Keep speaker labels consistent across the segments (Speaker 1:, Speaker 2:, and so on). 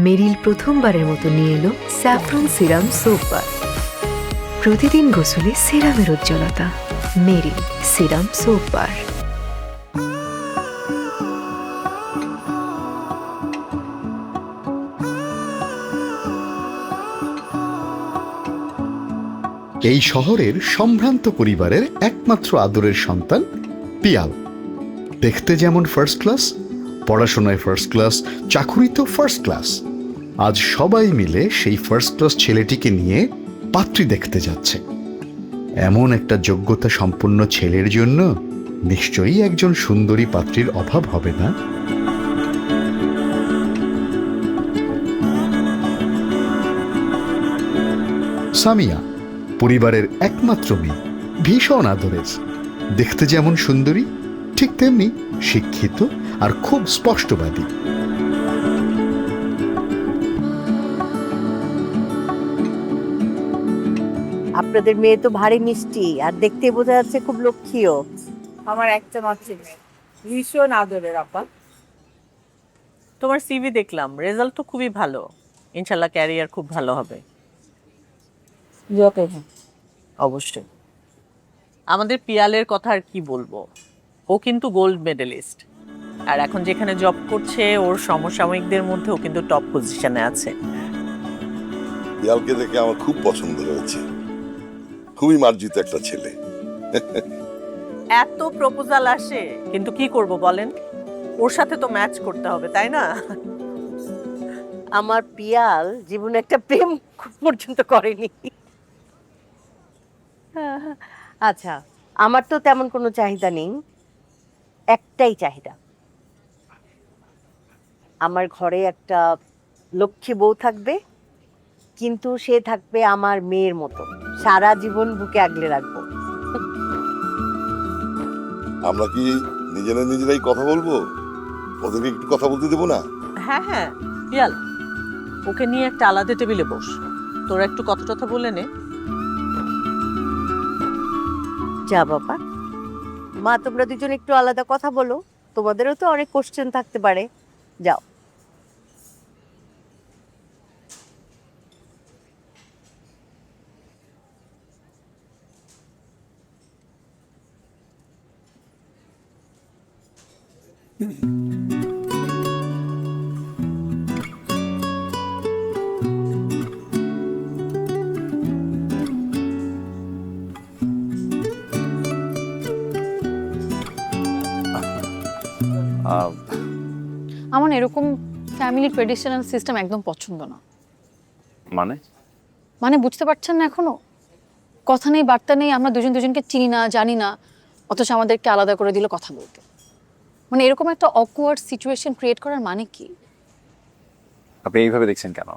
Speaker 1: মেরিল প্রথমবারের মতো নিয়ে এলো স্যাফরন সিরাম সোপ বার। প্রতিদিন গোসলে সিরামের উজ্জ্বলতা। মেরিল সিরাম সোপ বার।
Speaker 2: এই শহরের সম্ভ্রান্ত পরিবারের একমাত্র আদরের সন্তান পিয়াল। দেখতে যেমন ফার্স্ট ক্লাস, পড়াশোনায় ফার্স্ট ক্লাস, চাকুরিতেও ফার্স্ট ক্লাস। আজ সবাই মিলে সেই ফার্স্ট ক্লাস ছেলেটিকে নিয়ে পাত্রী দেখতে যাচ্ছে। এমন একটা যোগ্যতা সম্পন্ন ছেলের জন্য নিশ্চয়ই একজন সুন্দরী পাত্রীর অভাব হবে না। সামিয়া পরিবারের একমাত্র মেয়ে, ভীষণ আদরের। দেখতে যেমন সুন্দরী, ঠিক তেমনি শিক্ষিত আর খুব স্পষ্টবাদী।
Speaker 3: আপনাদের মেয়ে তো ভারী মিষ্টি, আর দেখতে বোঝা যাচ্ছে খুব লক্ষ্মীও।
Speaker 4: আমার একটা মাত্র মেয়ে, ভীষণ আদরের আপা।
Speaker 5: তোমার সিভি দেখলাম, রেজাল্ট তো খুবই ভালো। ইনশাল্লাহ ক্যারিয়ার খুব ভালো হবে। অবশ্যই। আমাদের পিয়ালের কথা আর কি বলবো, ও কিন্তু গোল্ড মেডেলিস্ট, আর এখন যেখানে জব করছে ওর সমসাময়িকদের মধ্যে ও কিন্তু টপ পজিশনে আছে।
Speaker 6: পিয়ালকে দেখে আমার খুব পছন্দ হয়েছে, খুবই মার্জিত একটা ছেলে।
Speaker 5: এত প্রপোজাল আসে, কিন্তু কি করব বলেন, ওর সাথে তো ম্যাচ করতে হবে, তাই না?
Speaker 3: আমার পিয়াল জীবনে একটা প্রেম পর্যন্ত করেনি। আচ্ছা, আমার তো তেমন কোনো চাহিদা নেই, একটাই চাহিদা, আমার ঘরে একটা লক্ষ্মী বউ থাকবে, কিন্তু সে থাকবে আমার মেয়ের মতো, সারা জীবন বুকে আগলে রাখবো।
Speaker 6: আমরা কি নিজেরাই কথা বলবো? ওদেরকে একটু কথা বলতে দেবো না?
Speaker 5: হ্যাঁ হ্যাঁ, পিয়াল ওকে নিয়ে একটা আলাদা টেবিলে বস, তোরা একটু কথা বলে নে।
Speaker 3: যা বাবা, মা তোমরা দুজন একটু আলাদা কথা বলো, তোমাদেরও তো অনেক কোশ্চেন থাকতে পারে, যাও।
Speaker 7: আমার এরকম ফ্যামিলি ট্রেডিশনাল সিস্টেম একদম পছন্দ না। মানে বুঝতে পারছেন না এখনো? কথা নেই, বার্তা নেই, আমরা দুজন দুজনকে চিনি না, জানি না, অথচ আমাদেরকে আলাদা করে দিল কথা বলতে। মানে এরকম একটা অকওয়ার্ড সিচুয়েশন ক্রিয়েট করার মানে কি?
Speaker 8: আপনি এইভাবে দেখছেন কেন?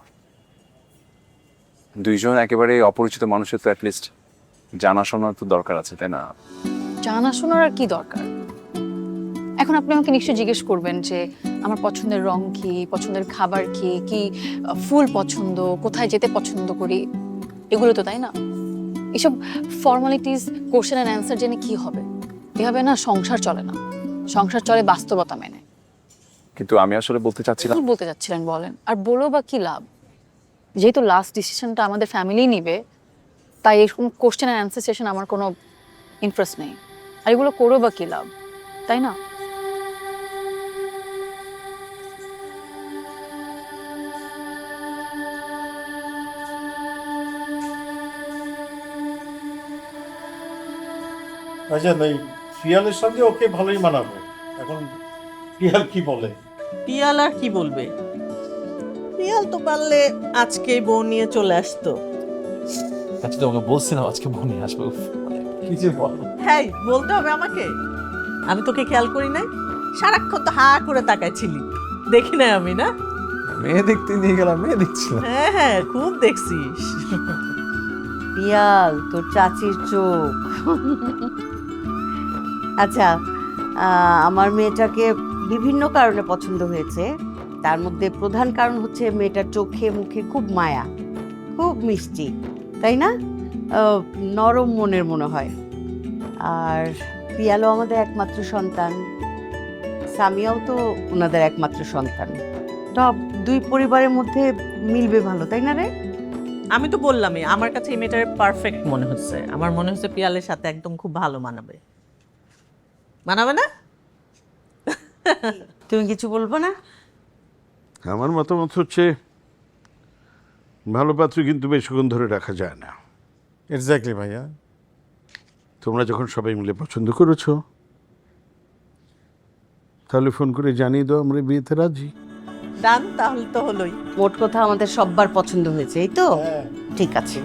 Speaker 8: দুইজন একেবারে অপরিচিত মানুষের তো অ্যাটলিস্ট জানাশোনা তো দরকার আছে, তাই না?
Speaker 7: জানাশোনার আর কি দরকার? এখন আপনি আমাকে নিশ্চয়ই জিজ্ঞেস করবেন যে আমার পছন্দের রং কি, পছন্দের খাবার কি, কি ফুল পছন্দ, কোথায় যেতে পছন্দ করি, এগুলো তো, তাই না? এসব ফর্মালিটিস, কোশ্চেন অ্যান্ড অ্যান্সার জেনে কি হবে? এভাবে না সংসার চলে না, সংসার চলে বাস্তবতা মেনে।
Speaker 8: কিন্তু আমি আসলে বলতে চাচ্ছিলাম।
Speaker 7: কি বলতে চাচ্ছিলেন বলেন, আর বলো বা কি লাভ? যেহেতু লাস্ট ডিসিশনটা আমাদের ফ্যামিলি নিবে, তাই এরকম কোশ্চেন অ্যান্ড অ্যান্সার সেশন আমার কোনো ইন্টারেস্ট নেই। আর এগুলো করো বা কি লাভ, তাই না?
Speaker 9: আচ্ছা, এই পিয়ালের সঙ্গে ওকে ভালোই মানাবে। এখন পিয়াল কি বলে?
Speaker 5: পিয়াল আর কি বলবে, পিয়াল তো পারলে আজকেই বউ নিয়ে চলে আসতো।
Speaker 10: আচ্ছা, তোমাকে বলছিলাম আজকে বোন আসবে।
Speaker 9: কি যে বল।
Speaker 5: হ্যাঁ, বলতে হবে আমাকে? আমি তোকে খেয়াল করি নাই? সারাক্ষণ তো হা করে তাকাইছিলি, দেখি নাই আমি? না,
Speaker 10: মেয়ে দেখতে নিয়ে গেলাম, মেয়ে দেখছিলাম।
Speaker 5: হ্যাঁ হ্যাঁ, খুব দেখছিস।
Speaker 3: পিয়াল তোর চাচির চোখ। আচ্ছা, আমার মেয়েটাকে বিভিন্ন কারণে পছন্দ হয়েছে, তার মধ্যে প্রধান কারণ হচ্ছে মেয়েটার চোখে মুখে খুব মায়া, খুব মিষ্টি, তাই না? নরম মনের মনে হয়। আর পিয়ালও আমাদের একমাত্র সন্তান, সামিয়াও তো ওনাদের একমাত্র সন্তান। টপ দুই পরিবারের মধ্যে মিলবে ভালো, তাই না রে?
Speaker 5: আমি তো বললামই আমার কাছে এই মেয়েটার পারফেক্ট মনে হচ্ছে। আমার মনে হচ্ছে পিয়ালের সাথে একদম খুব ভালো মানাবে। মানাবে না?
Speaker 3: তুমি কিছু বলবো না?
Speaker 11: আমার মতামত হচ্ছে ভালো পাত্র কিন্তু বেশিক্ষণ ধরে রাখা যায় না।
Speaker 9: এক্স্যাক্টলি ভাইয়া।
Speaker 11: তোমরা যখন সবাই মিলে পছন্দ করেছো, তাহলে ফোন করে জানিয়ে দাও আমরা বিয়েতে রাজি।
Speaker 5: ডান, তাহলে তো হলোই।
Speaker 3: মোট কথা আমাদের সববার পছন্দ হয়েছে, এই তো?
Speaker 9: হ্যাঁ।
Speaker 3: ঠিক আছে।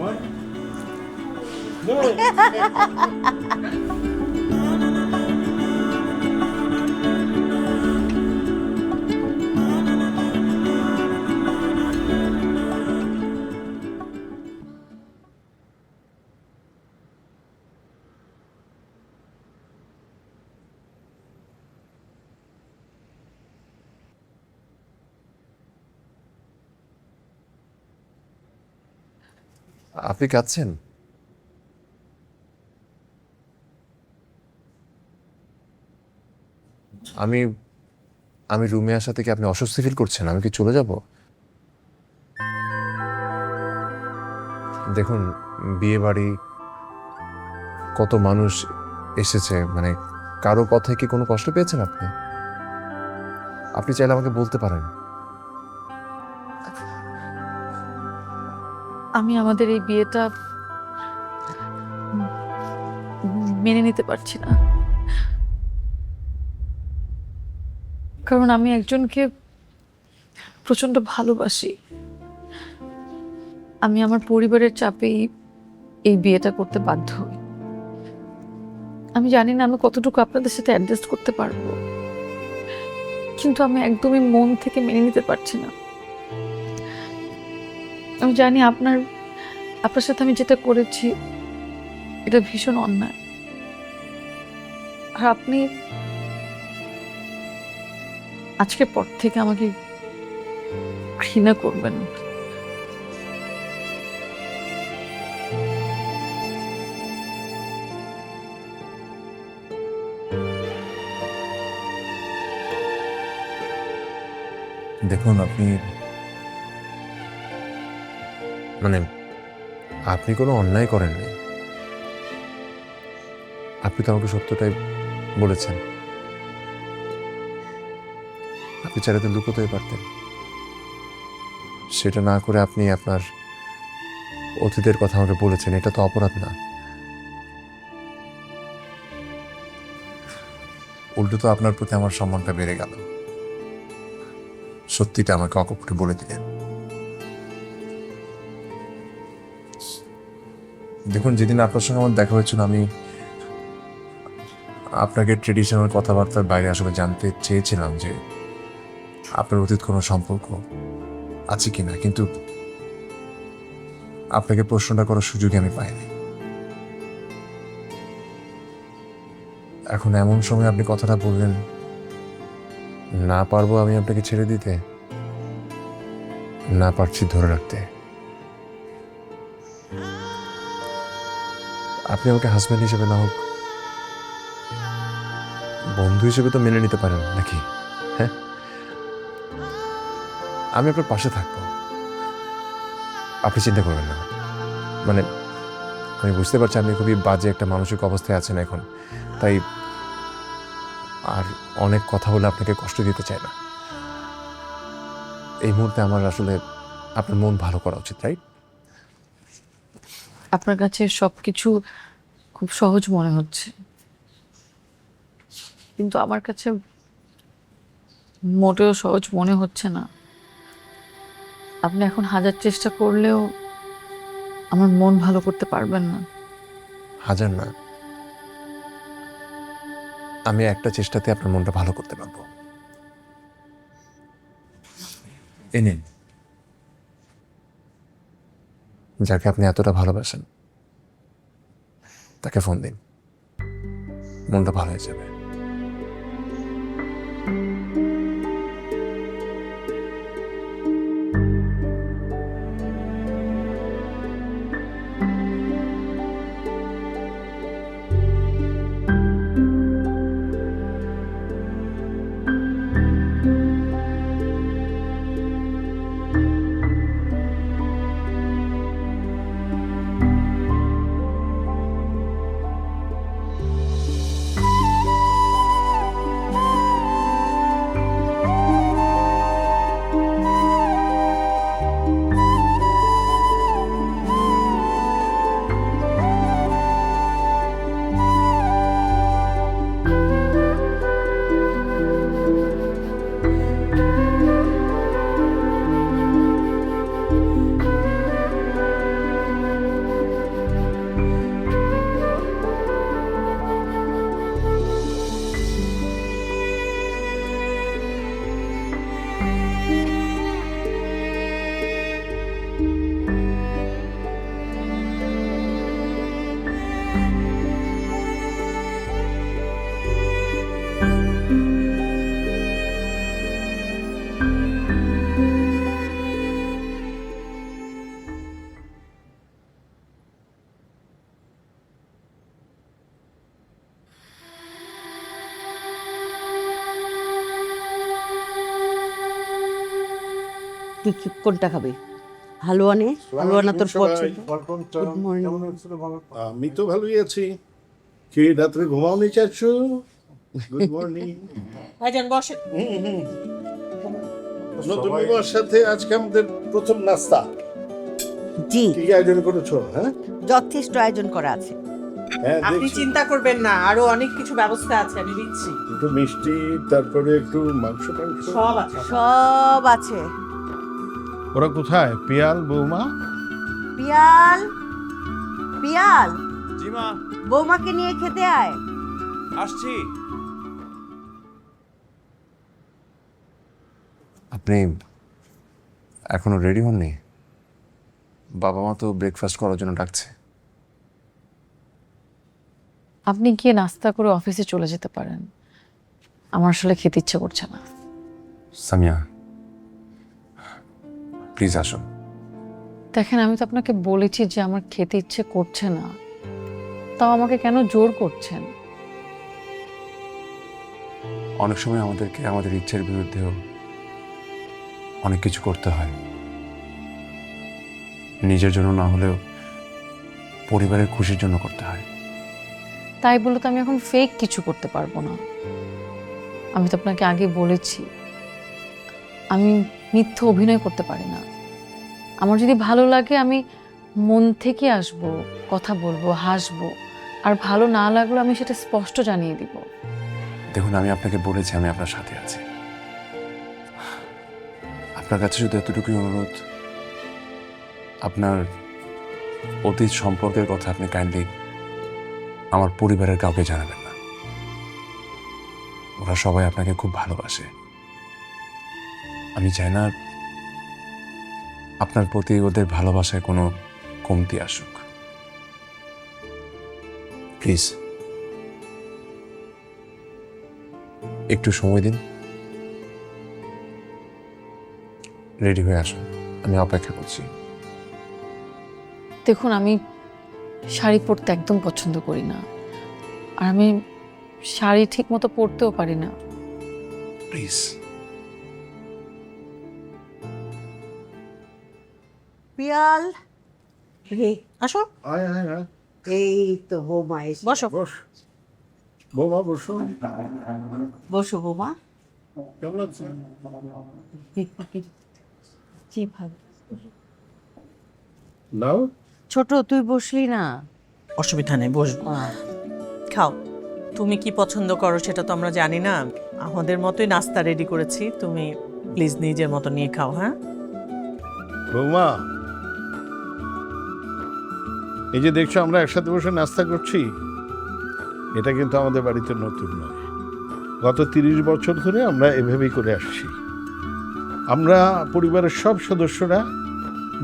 Speaker 10: আপনি কাঁদছেন? আমি আমি রুমে আসা থেকে আপনি অস্বস্তি ফিল করছেন? আমি কি চলে যাব? দেখুন, বিয়ে বাড়ি কত মানুষ এসেছে, মানে কারো কথায় কি কোনো কষ্ট পেয়েছেন আপনি? আপনি চাইলে আমাকে বলতে পারেন।
Speaker 7: আমি আমাদের এই বিয়েটা মেনে নিতে পারছি না, কারণ আমি একজনকে প্রচন্ড ভালোবাসি। আমি আমার পরিবারের চাপেই এই বিয়েটা করতে বাধ্য হই। আমি জানি না আমি কতটুকু আপনাদের সাথে অ্যাডজাস্ট করতে পারবো, কিন্তু আমি একদমই মন থেকে মেনে নিতে পারছি না। আমি জানি আপনার সাথে আমি যেটা করেছি এটা ভীষণ অন্যায়, আর আপনি আজকের পর থেকে আমাকে ঘৃণা করবেন।
Speaker 10: দেখুন, আপনি আপনি কোনো অন্যায় করেননি। আপনি তো আমাকে সত্যটাই বলেছেন। আপনি চাইলে তো লুকোতেই পারতেন। সেটা না করে আপনি আপনার অতীতের কথা আমাকে বলেছেন, এটা তো অপরাধ না। উল্টো তো আপনার প্রতি আমার সম্মানটা বেড়ে গেল। সত্যিটা আমাকে অকপটে বলে দিলেন। দেখুন, যেদিন আপনার সঙ্গে আমার দেখা হয়েছিল, আমি আপনাকে ট্রেডিশনাল কথাবার্তার বাইরে আসলে জানতে চেয়েছিলাম যে আপনার অতীত কোনো সম্পর্ক আছে কিনা, কিন্তু আপনাকে প্রশ্নটা করার সুযোগই আমি পাইনি। এখন এমন সময় আপনি কথাটা বললেন, না পারবো আমি আপনাকে ছেড়ে দিতে, না পারছি ধরে রাখতে। আপনি আমাকে হাজব্যান্ড হিসেবে না হোক, বন্ধু হিসেবে তো মেনে নিতে পারেন নাকি? হ্যাঁ, আমি আপনার পাশে থাকবো, আপনি চিন্তা করবেন না। মানে আমি বুঝতে পারছি আপনি খুবই বাজে একটা মানসিক অবস্থায় আছেন এখন, তাই আর অনেক কথা বলে আপনাকে কষ্ট দিতে চাই না। এই মুহূর্তে আমার আসলে আপনার মন ভালো করা উচিত, রাইট?
Speaker 7: আপনার কাছে সবকিছু খুব সহজ মনে হচ্ছে, কিন্তু আমার কাছে মোটেও সহজ মনে হচ্ছে না। আপনি এখন হাজার চেষ্টা করলেও আমার মন ভালো করতে পারবেন না।
Speaker 10: হাজার না, আমি একটা চেষ্টাতে আপনার মনটা ভালো করতে পারবো। এ নিন, যাকে আপনি এতটা ভালোবাসেন তাকে ফোন দিন, মনটা ভালো হয়ে যাবে।
Speaker 3: তুই কোনটা খাবে? হালুয়া নে, হালুয়া না তোর পছন্দ? Good morning.
Speaker 11: আমি তো ভালোই আছি। কি রাত্রে ঘুমাওনি চাচ্ছু? Good morning.
Speaker 5: ভাইজান বসে।
Speaker 11: নতুন বিবাহের সাথে আজকে আমাদের প্রথম নাস্তা।
Speaker 3: জি,
Speaker 11: কি আয়োজন করেছো? হ্যাঁ
Speaker 3: যথেষ্ট আয়োজন করা আছে।
Speaker 11: হ্যাঁ,
Speaker 5: আপনি
Speaker 11: দেখছি।
Speaker 5: চিন্তা করবেন না, আরো অনেক কিছু ব্যবস্থা আছে, আমি দিচ্ছি।
Speaker 11: একটু মিষ্টি, তারপরে একটু মাংস টাংস।
Speaker 5: সব আছে।
Speaker 3: সব আছে।
Speaker 11: ওরা কোথায়? পিয়াল, বৌমা?
Speaker 3: পিয়াল, পিয়াল,
Speaker 8: জি মা,
Speaker 3: বৌমাকে নিয়ে খেতে আয়।
Speaker 8: আসছি।
Speaker 10: আপনি এখনো রেডি হননি? বাবা মা তো ব্রেকফাস্ট করার জন্য ডাকছে।
Speaker 7: আপনি গিয়ে নাস্তা করে অফিসে চলে যেতে পারেন, আমার আসলে খেতে ইচ্ছে করছে না।
Speaker 10: সামিয়া, প্লিজ আসুন।
Speaker 7: দেখেন, আমি তো আপনাকে বলেছি যে আমার খেতে ইচ্ছে করছে না, তাও আমাকে কেন জোর করছেন?
Speaker 10: অনেক সময় আমাদেরকে আমাদের ইচ্ছের বিরুদ্ধেও অনেক কিছু করতে হয়, নিজের জন্য না হলেও পরিবারের খুশির জন্য করতে হয়।
Speaker 7: তাই বলে তো আমি এখন ফেক কিছু করতে পারবো না। আমি তো আপনাকে আগে বলেছি, আমি মিথ্যে অভিনয় করতে পারি না। আমার যদি ভালো লাগে আমি মন থেকে আসবো, কথা বলবো, হাসবো, আর ভালো না লাগলো আমি সেটা স্পষ্ট জানিয়ে দিব।
Speaker 10: দেখুন, আমি আপনাকে বলেছি আমি আপনার সাথে আছি। আপনার কাছে শুধু এতটুকুই অনুরোধ, আপনার অতীত সম্পর্কের কথা আপনি কাইন্ডলি আমার পরিবারের কাউকে জানাবেন না। ওরা সবাই আপনাকে খুব ভালোবাসে। আমি চাই না আপনার প্রতি ওদের ভালোবাসায় কোনো কমতি আসুক। প্লিজ একটু সময় দিন, রেডি হয়ে আসুন, আমি অপেক্ষা করছি।
Speaker 7: দেখুন, আমি শাড়ি পরতে একদম পছন্দ করি না, আর আমি শাড়ি ঠিক মতো পরতেও পারি না।
Speaker 10: প্লিজ।
Speaker 3: পিয়াল, রে
Speaker 5: আসো,
Speaker 11: আয় আয় আয়,
Speaker 3: এই তো বৌমা এসে।
Speaker 5: বসো।
Speaker 11: বস। বৌমা বসো।
Speaker 3: বসো বৌমা।
Speaker 11: কেমন আছেন?
Speaker 3: জি ভালো।
Speaker 11: নাও।
Speaker 3: ছোট, তুই বসলি না?
Speaker 5: অসুবিধা নেই, বসবো। খাও, তুমি কি পছন্দ করো সেটা তো আমরা জানি না। আমাদের মতোই নাস্তা রেডি করেছি, তুমি প্লিজ নিজের মতো নিয়ে খাও। হ্যাঁ,
Speaker 11: বৌমা, এই যে দেখছো আমরা একসাথে বসে নাস্তা করছি, এটা কিন্তু আমাদের বাড়িতে নতুন নয়। গত 30 বছর ধরে আমরা এভাবেই করে আসছি। আমরা পরিবারের সব সদস্যরা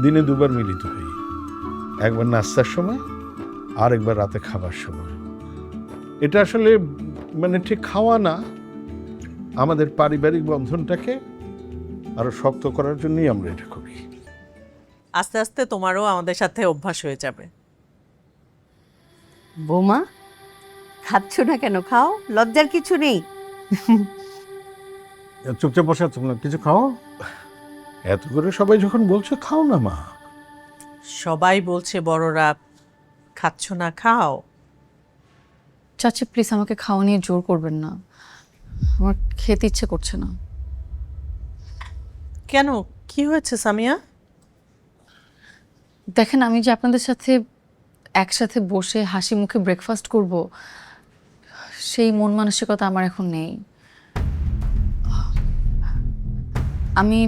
Speaker 11: দিনে দুবার মিলিত হই, একবার নাস্তার সময় আর একবার রাতে খাবার সময়। এটা আসলে মানে ঠিক খাওয়া না, আমাদের পারিবারিক বন্ধনটাকে আরো শক্ত করার জন্যই আমরা এটা করি।
Speaker 5: আস্তে আস্তে তোমারও আমাদের সাথে অভ্যাস হয়ে যাবে।
Speaker 3: বৌমা, খাচ্ছ না কেন? খাও, লজ্জার কিছু নেই।
Speaker 11: চুপচাপ বসে আছো না, কিছু খাও। এত করে সবাই যখন বলছে খাও না মা।
Speaker 5: সবাই বলছে বড়রা, খাচ্ছ না, খাও।
Speaker 7: চাচি, প্লিজ আমাকে খাওয়া নিয়ে জোর করবেন না, আমার খেতে ইচ্ছে করছে না।
Speaker 5: কেন, কি হয়েছে সামিয়া?
Speaker 7: দেখেন, আমি যে আপনাদের সাথে একসাথে বসে হাসি মুখে ব্রেকফাস্ট করব, সেই মন মানসিকতা আমার এখন নেই। আমি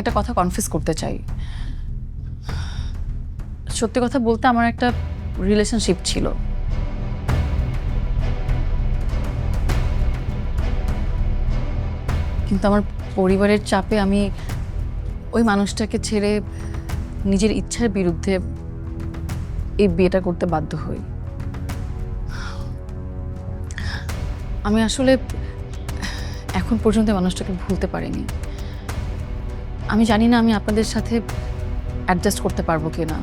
Speaker 7: একটা কথা কনফেস করতে চাই। সত্যি কথা বলতে আমার একটা রিলেশনশিপ ছিল, কিন্তু আমার পরিবারের চাপে আমি ওই মানুষটাকে ছেড়ে নিজের ইচ্ছার বিরুদ্ধে এই বিয়েটা করতে বাধ্য হই। আমি আসলে এখন পর্যন্ত মানুষটাকে ভুলতে পারিনি। আমি জানি না আমি আপনাদের সাথে অ্যাডজাস্ট করতে পারবো কিনা,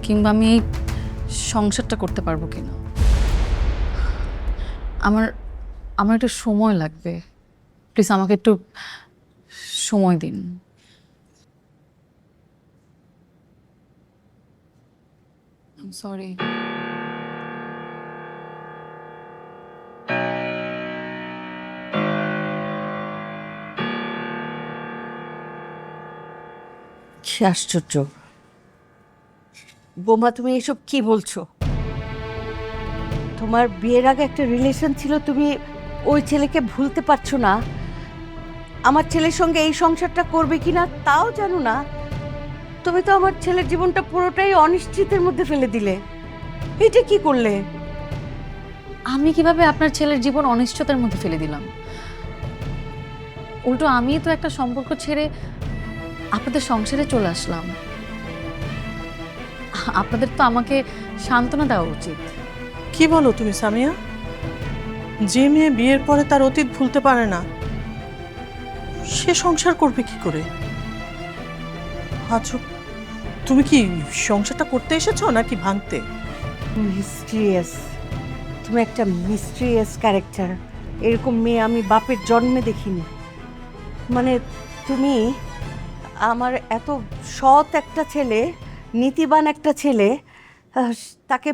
Speaker 7: কিংবা আমি এই সংসারটা করতে পারবো কিনা। আমার একটু সময় লাগবে। প্লিজ আমাকে একটু সময় দিন। সরি।
Speaker 3: কি আশ্চর্য বোমা, তুমি এসব কি বলছো? তোমার বিয়ের আগে একটা রিলেশন ছিল, তুমি ওই ছেলেকে ভুলতে পারছো না। আমার ছেলের সঙ্গে এই সংসারটা করবে কিনা তাও জানো না। তুমি তো আমার ছেলের জীবনটা পুরোটাই অনিশ্চিতের মধ্যে ফেলে দিলে। এটা কি করলে?
Speaker 7: আমি কিভাবে আপনার ছেলের জীবন অনিশ্চয়তার মধ্যে ফেলে দিলাম? উল্টো আমি তো একটা সম্পর্ক ছেড়ে আপনাদের সংসারে চলে আসলাম। আপনাদের তো আমাকে সান্ত্বনা দেওয়া উচিত।
Speaker 5: কি বলো তুমি সামিয়া? যে মেয়ে বিয়ের পরে তার অতীত ভুলতে পারে না, সে সংসার করবে কি করে? আচ্ছা, তুমি কি সংসারটা করতে এসেছো নাকি ভাঙতে?
Speaker 3: মিস্ট্রিয়াস, তুমি একটা মিস্ট্রিয়াস ক্যারেক্টার। এরকম মেয়ে আমি বাপের জন্মে দেখিনি। মানে তুমি আমার এত সৎ একটা ছেলে, নীতিবান একটা ছেলে, তাকে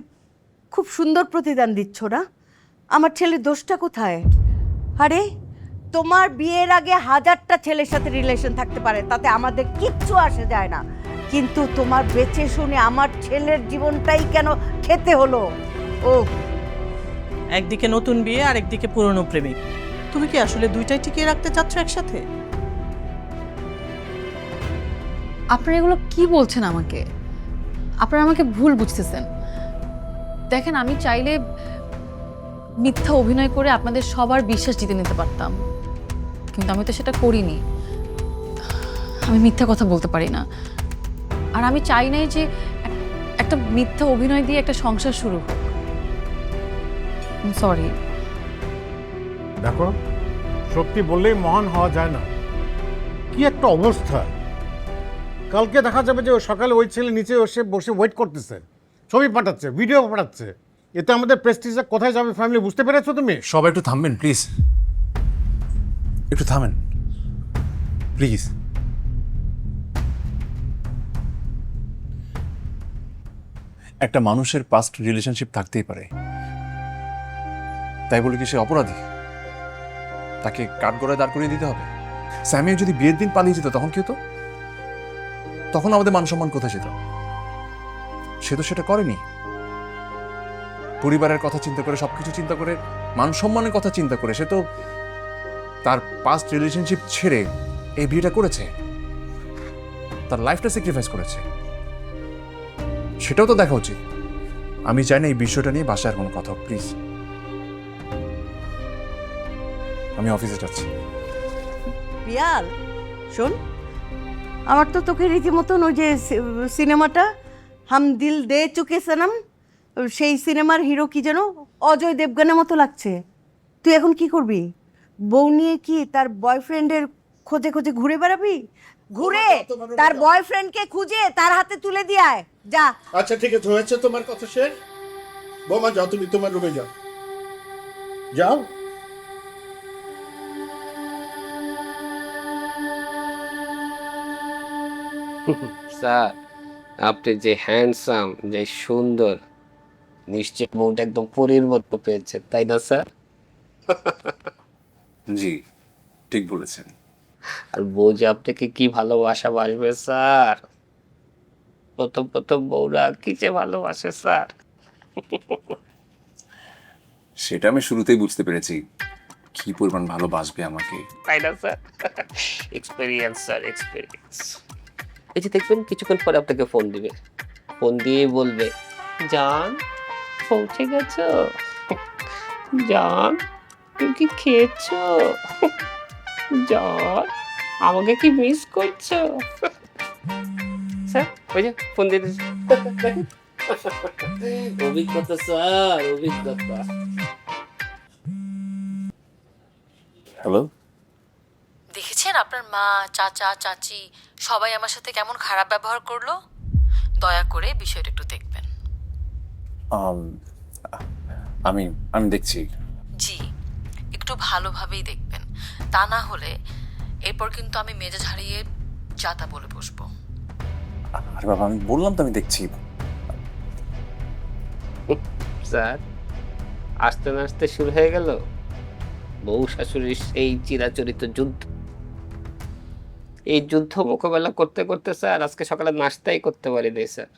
Speaker 3: খুব সুন্দর প্রতিদান দিচ্ছ না? আমার ছেলের দোষটা কোথায়? আরে তোমার বিয়ের আগে 1000টা ছেলের সাথে রিলেশন থাকতে পারে, তাতে আমাদের কিচ্ছু আসে যায় না, কিন্তু তোমার বেঁচে শুনে আমার ছেলের জীবনটাই কেন খেতে হলো? ও
Speaker 5: একদিকে নতুন বিয়ে আর একদিকে পুরনো প্রেমিক, তুমি কি আসলে দুইটাই টিকিয়ে রাখতে চাচ্ছ একসাথে?
Speaker 7: আপনারা এগুলো কি বলছেন আমাকে? আপনারা আমাকে ভুল বুঝতেছেন। দেখেন, আমি চাইলে মিথ্যা অভিনয় করে আপনাদের সবার বিশ্বাস জিতে নিতে পারতাম, কিন্তু আমি তো সেটা করিনি। আমি মিথ্যা কথা বলতে পারি না, আর আমি চাই নাই যে একটা মিথ্যা অভিনয় দিয়ে একটা সংসার শুরু হোক। সরি।
Speaker 11: দেখো, সত্যি বললেই মহান হওয়া যায় না। কি একটা অবস্থা! কালকে দেখা যাবে যে সকালে ওই ছেলে নিচে এসে বসে ওয়েট করতেছে, ছবি পাঠাচ্ছে, ভিডিও পাঠাচ্ছে। এতে আমাদের প্রেস্টিজটা কোথায় যাবে ফ্যামিলি, বুঝতে পেরেছো তুমি?
Speaker 10: সবাই একটু থামবেন প্লিজ, একটু থামেন প্লিজ। একটা মানুষের পাস্ট রিলেশনশিপ থাকতেই পারে, তাই বলে কি সে অপরাধী? তাকে কাঠগড়ায় দাঁড় করিয়ে দিতে হবে? স্যামিও যদি বিয়ের দিন পালিয়ে যেত তখন কি হতো? তখন আমাদের মান সম্মান কোথায় যেত? সে তো সেটা করেনি। পরিবারের কথা চিন্তা করে, সবকিছু চিন্তা করে, মান সম্মানের কথা চিন্তা করে সে তো তার পাস্ট রিলেশনশিপ ছেড়ে এই বিয়েটা করেছে, তার লাইফটা স্যাক্রিফাইস করেছে। সেটাও তো দেখা উচিত। আমি চাই না এই বিষয়টা নিয়ে বাসায় আর কোনো কথা হোক, প্লিজ। আমি অফিসে যাচ্ছি।
Speaker 3: পিয়াল, শোন, আমার তো তোকে রীতিমতন ওই যে সিনেমাটা হাম দিল দে চুকে সনম, সেই সিনেমার হিরো কি যেন অজয় দেবগনের মতো লাগছে। তুই এখন কি করবি? বউ নিয়ে কি তার বয়ফ্রেন্ডের খোঁজে খোঁজে ঘুরে বেড়াবি? ঘুরে তার বয়ফ্রেন্ডকে খুঁজে তার হাতে তুলে দিয়ে আয়, যা।
Speaker 11: আচ্ছা ঠিক আছে, হয়েছে তোমার কথা শেষ। বোমা যাও, তুমি তোমার রুমে যাও, যাও।
Speaker 12: স্যার, আপনি যে হ্যান্ডসাম, যে সুন্দর, নিশ্চয় বউটা একদম পরীর মতো পেয়েছেন, তাই না স্যার?
Speaker 8: জি, ঠিক বলেছেন।
Speaker 12: আর বউ যে আপনাকে কি ভালোবাসা বাসবে স্যার। প্রথম প্রথম বউরা কি যে ভালোবাসে স্যার।
Speaker 8: সেটা আমি শুরুতেই বুঝতে পেরেছি, কি পরিমাণ ভালোবাসবে আমাকে,
Speaker 12: তাই না স্যার? Experience sir, experience. এই যে দেখবেন কিছুক্ষণ পরে আপনাকে ফোন দিবে, ফোন দিয়ে বলবে, জান পৌঁছে গেছো, জান তুমি কি খেয়েছো, জান আমাকে কি মিস করছো। স্যার ওই যে ফোন দিয়ে দিচ্ছে। অভিজ্ঞতা স্যার, অভিজ্ঞতা।
Speaker 8: হ্যালো।
Speaker 7: দেখেছেন আপনার মা, চাচা, চাচি সবাই আমার সাথে কেমন খারাপ ব্যবহার করলো? দয়া করে বিষয়টা একটু দেখবেন।
Speaker 8: আমি দেখছি।
Speaker 7: জি, একটু ভালোভাবেই দেখবেন, তা না হলে এরপর কিন্তু আমি মেজাজ হারিয়ে যা তা বলে বসবো।
Speaker 8: আরে বাবা, আমি বললাম তো আমি দেখছি।
Speaker 12: স্যার, আস্তে না আস্তে শুরু হয়ে গেল বউ শাশুড়ির সেই চিরাচরিত যুদ্ধ। এই যুদ্ধ মোকাবেলা করতে করতে স্যার আজকে সকালে নাস্তাই করতে পারিনি স্যার।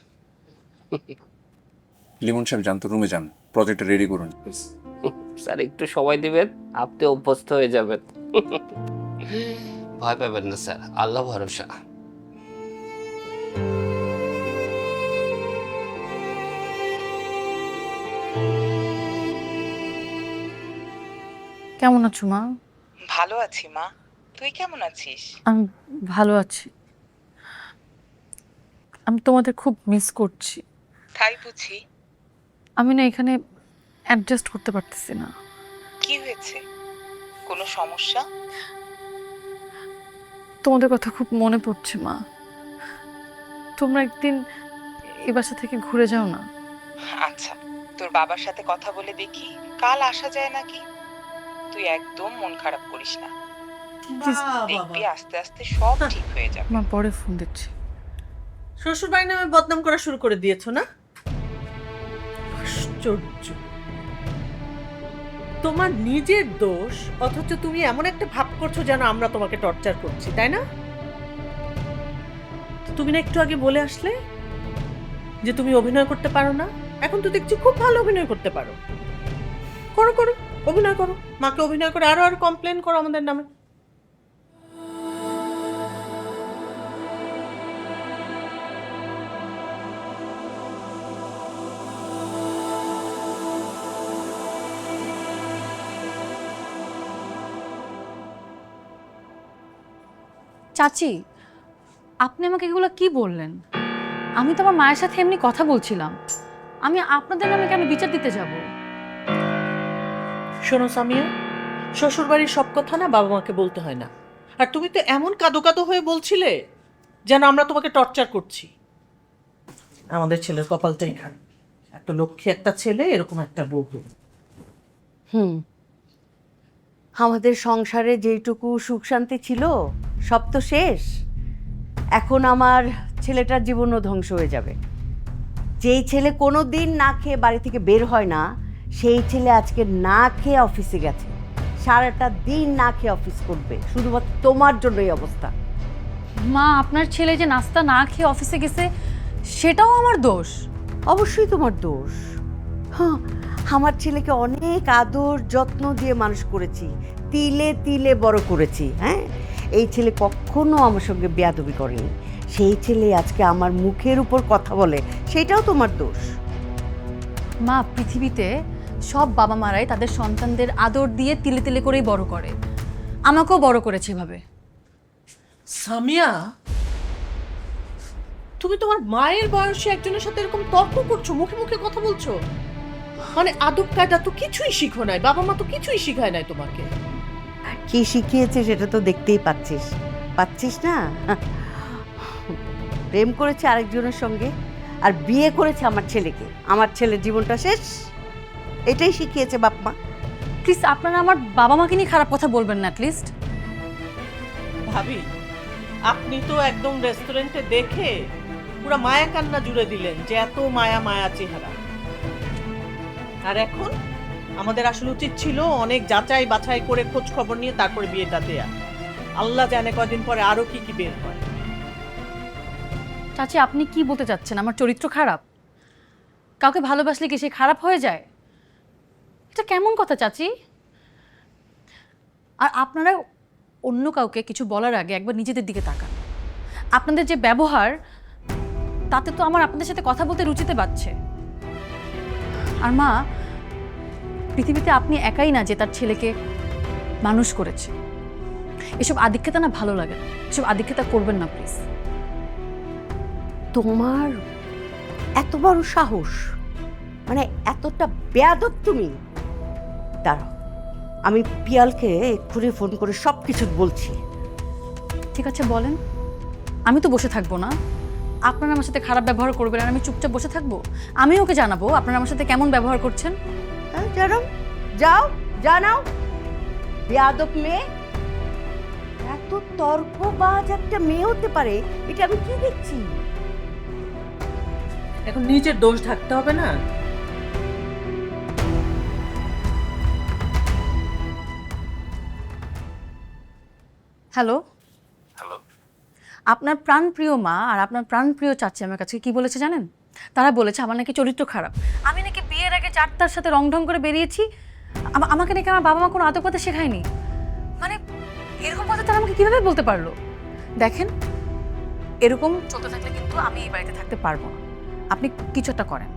Speaker 8: লিমন সাহেব যান তো, রুমে যান, প্রজেক্টটা রেডি করুন।
Speaker 12: স্যার একটু সময় দিবেন, আপনি অভ্যস্ত হয়ে যাবেন। ভয় পাবেন না স্যার, আল্লাহ ভরসা।
Speaker 7: কেমন আছো মা?
Speaker 4: ভালো আছি মা, তুই কেমন আছিস?
Speaker 7: আমি ভালো আছি। আমি তোমাদের খুব মিস করছি।
Speaker 4: তাই বুঝি?
Speaker 7: আমি না এখানে অ্যাডজাস্ট করতে পারতেছি না।
Speaker 4: কি হয়েছে? কোনো সমস্যা?
Speaker 7: তোমাদের কথা খুব মনে পড়ছে মা। তোমরা একদিন এই বাসা থেকে ঘুরে যাও না?
Speaker 4: আচ্ছা, তোর বাবার সাথে কথা বলে দেখি কাল আসা যায় নাকি। তুই একদম মন খারাপ করিস না, দেখবি আস্তে আস্তে সব ঠিক হয়ে যাবে।
Speaker 7: মা পরে ফোন দিচ্ছি।
Speaker 5: শ্বশুর বাড়ি নামে বদনাম করা শুরু করে দিয়েছো না? আশ্চর্য, তোমার নিজের দোষ অথচ তুমি এমন একটা ভাব করছো যেন আমরা তোমাকে টর্চার করছি, তাই না? তুমি না একটু আগে বলে আসলে যে তুমি অভিনয় করতে পারো না, এখন তো দেখছি খুব ভালো অভিনয় করতে পারো। করো করো, অভিনয় করো, মাকে অভিনয় করে আরো আরো কমপ্লেন করো আমাদের নামে।
Speaker 7: চাচি, আপনি আমাকে এগুলো কি বললেন? আমি তো আমার মায়ের সাথে এমনি কথা বলছিলাম। আমি আপনাদের নামে কেন বিচার দিতে যাব?
Speaker 5: শোনো সামিয়া, শ্বশুর বাড়ির সব কথা না বাবা মাকে বলতে হয় না। আর তুমি তো এমন কাঁদো কাঁদো হয়ে বলছিলে যেন আমরা তোমাকে টর্চার করছি। আমাদের ছেলের কপালটাই খারাপ, একটা লক্ষ্মী একটা ছেলে, এরকম একটা বউ।
Speaker 3: আমাদের সংসারে যেটুকু সুখ শান্তি ছিল সব তো শেষ। এখন আমার ছেলেটার জীবনও ধ্বংস হয়ে যাবে। যেই ছেলে কোনো দিন না খেয়ে বাড়ি থেকে বের হয় না, সেই ছেলে আজকে না খেয়ে অফিসে গেছে, সারাটা দিন না খেয়ে অফিস করবে, শুধুমাত্র তোমার জন্য এই অবস্থা।
Speaker 7: মা, আপনার ছেলে যে নাস্তা না খেয়ে অফিসে গেছে সেটাও আমার দোষ?
Speaker 3: অবশ্যই তোমার দোষ। হ্যাঁ, আমার ছেলেকে অনেক আদর যত্ন দিয়ে মানুষ করেছি, তিলে তিলে বড় করেছি। হ্যাঁ, এই ছেলে কখনো আমার সঙ্গে বেয়াদবি করেনি। সেই ছেলে আজকে আমার মুখের উপর কথা বলে, সেটাও তোমার দোষ।
Speaker 7: মা, পৃথিবীতে সব বাবা মারাই তাদের সন্তানদের আদর দিয়ে তিলে তিলে করেই বড় করে। আমাকেও বড় করেছে এভাবে।
Speaker 5: সামিয়া, তুমি তোমার মায়ের বয়সী একজনের সাথে এরকম তর্ক করছো, মুখে মুখে কথা বলছো? মানে আদব কায়দা তো কিছুই শিখো নাই, বাবা মা তো কিছুই শিখায় নাই তোমাকে।
Speaker 3: কি শিখিয়েছে সেটা তো দেখতেই পাচ্ছিস না? প্রেম করেছে আরেকজনের সঙ্গে আর বিয়ে করেছে আমার ছেলেকে। আমার ছেলের জীবনটা শেষ, এটাই শিখিয়েছে বাপ মা।
Speaker 7: প্লিজ, আপনারা আমার বাবা মাকে নিয়ে খারাপ কথা বলবেন না অ্যাটলিস্ট।
Speaker 5: ভাবি, আপনি তো একদম রেস্টুরেন্টে দেখে পুরো মায়া কান্না জুড়ে দিলেন যে এত মায়া মায়া চেহারা। আর এখন আমাদের আসলে উচিত ছিল অনেক যাচাই বাছাই করে খোঁজ খবর নিয়ে তারপরে বিয়েটা দেয়া। আল্লাহ জানে কদিন পরে আরো কি কি বের হয়।
Speaker 7: চাচি, আপনি কি বলতে চাচ্ছেন? আমার চরিত্র খারাপ? কাউকে ভালোবাসলে কি সে খারাপ হয়ে যায়? এটা কেমন কথা চাচি? আর আপনারা অন্য কাউকে কিছু বলার আগে একবার নিজেদের দিকে তাকান। আপনাদের যে ব্যবহার, তাতে তো আমার আপনাদের সাথে কথা বলতে রুচিতে বাড়ছে। আর মা, পৃথিবীতে আপনি একাই না যে তার ছেলেকে মানুষ করেছে। এসব আদিক্ষেতা না ভালো লাগে না, এসব আদিক্ষেতা করবেন না প্লিজ।
Speaker 3: তোমার এত বড় সাহস, মানে এতটা বেয়াদব তুমি? দাঁড়াও, আমি পিয়ালকে এক্ষুনি ফোন করে সব কিছু বলছি।
Speaker 7: ঠিক আছে, বলেন। আমি তো বসে থাকবো না। আপনারা আমার সাথে খারাপ ব্যবহার করবেন আর আমি চুপচাপ বসে থাকবো? আমি ওকে জানাবো আপনারা আমার সাথে কেমন ব্যবহার করছেন।
Speaker 3: হ্যাঁ, জানাও, যাও জানাও, বেয়াদব মেয়ে। এত তর্কবাজ একটা মেয়ে হতে পারে, এটা আমি কি দেখছি?
Speaker 5: এখন নিজের দোষ ঢাকতে হবে না?
Speaker 7: হ্যালো,
Speaker 8: হ্যালো,
Speaker 7: আপনার প্রাণপ্রিয় মা আর আপনার প্রাণপ্রিয় চাচি আমার কাছে কি বলেছে জানেন? তারা বলেছে আমার নাকি চরিত্র খারাপ, আমি নাকি বিয়ের আগে চারটার সাথে রংঢং করে বেরিয়েছি, আমাকে নাকি আমার বাবা মা কোনো আদব কথা শেখায়নি। মানে এরকম কথা তারা আমাকে কিভাবে বলতে পারলো? দেখেন, এরকম চলতে থাকলে কিন্তু আমি এই বাড়িতে থাকতে পারবো না। আপনি কিছু একটা করেন।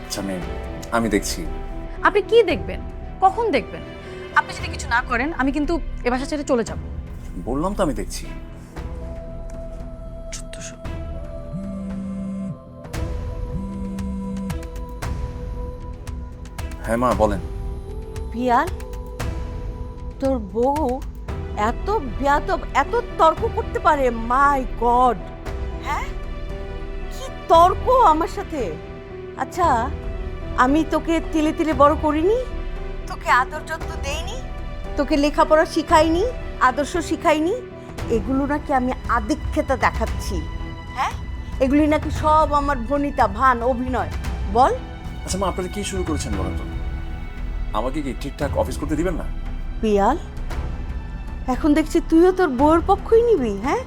Speaker 8: আচ্ছা আমি দেখছি।
Speaker 7: আপনি কি দেখবেন? কখন দেখবেন? আপনি যদি কিছু না করেন আমি কিন্তু এ বাসা ছেড়ে চলে যাব।
Speaker 8: বললাম তো আমি দেখছি। হ্যাঁ মা বলেন।
Speaker 3: পিয়াল, তোর বউ এত বেয়াদব, এত তর্ক করতে পারে? মাই গড, হ্যাঁ কি তর্ক আমার সাথে! আচ্ছা, আমি তোকে তিলে তিলে বড় করিনি? তোকে আদর যত্ন দেইনি? তোকে লেখাপড়া শিখাইনি? আদর্শ শিখাইনি? এগুলো নাকি আমি আদিক্ষেতা দেখাচ্ছি? হ্যাঁ, এগুলি নাকি সব আমার ভনিতা ভান অভিনয়? বল।
Speaker 8: আচ্ছা মা, আপনারা কি শুরু করেছেন বলেন তো? আমাকে কি ঠিকঠাক অফিস করতে দিবেন না?
Speaker 3: পিয়াল, এখন দেখছি তুইও তোর বউয়ের পক্ষই নিবি? হ্যাঁ,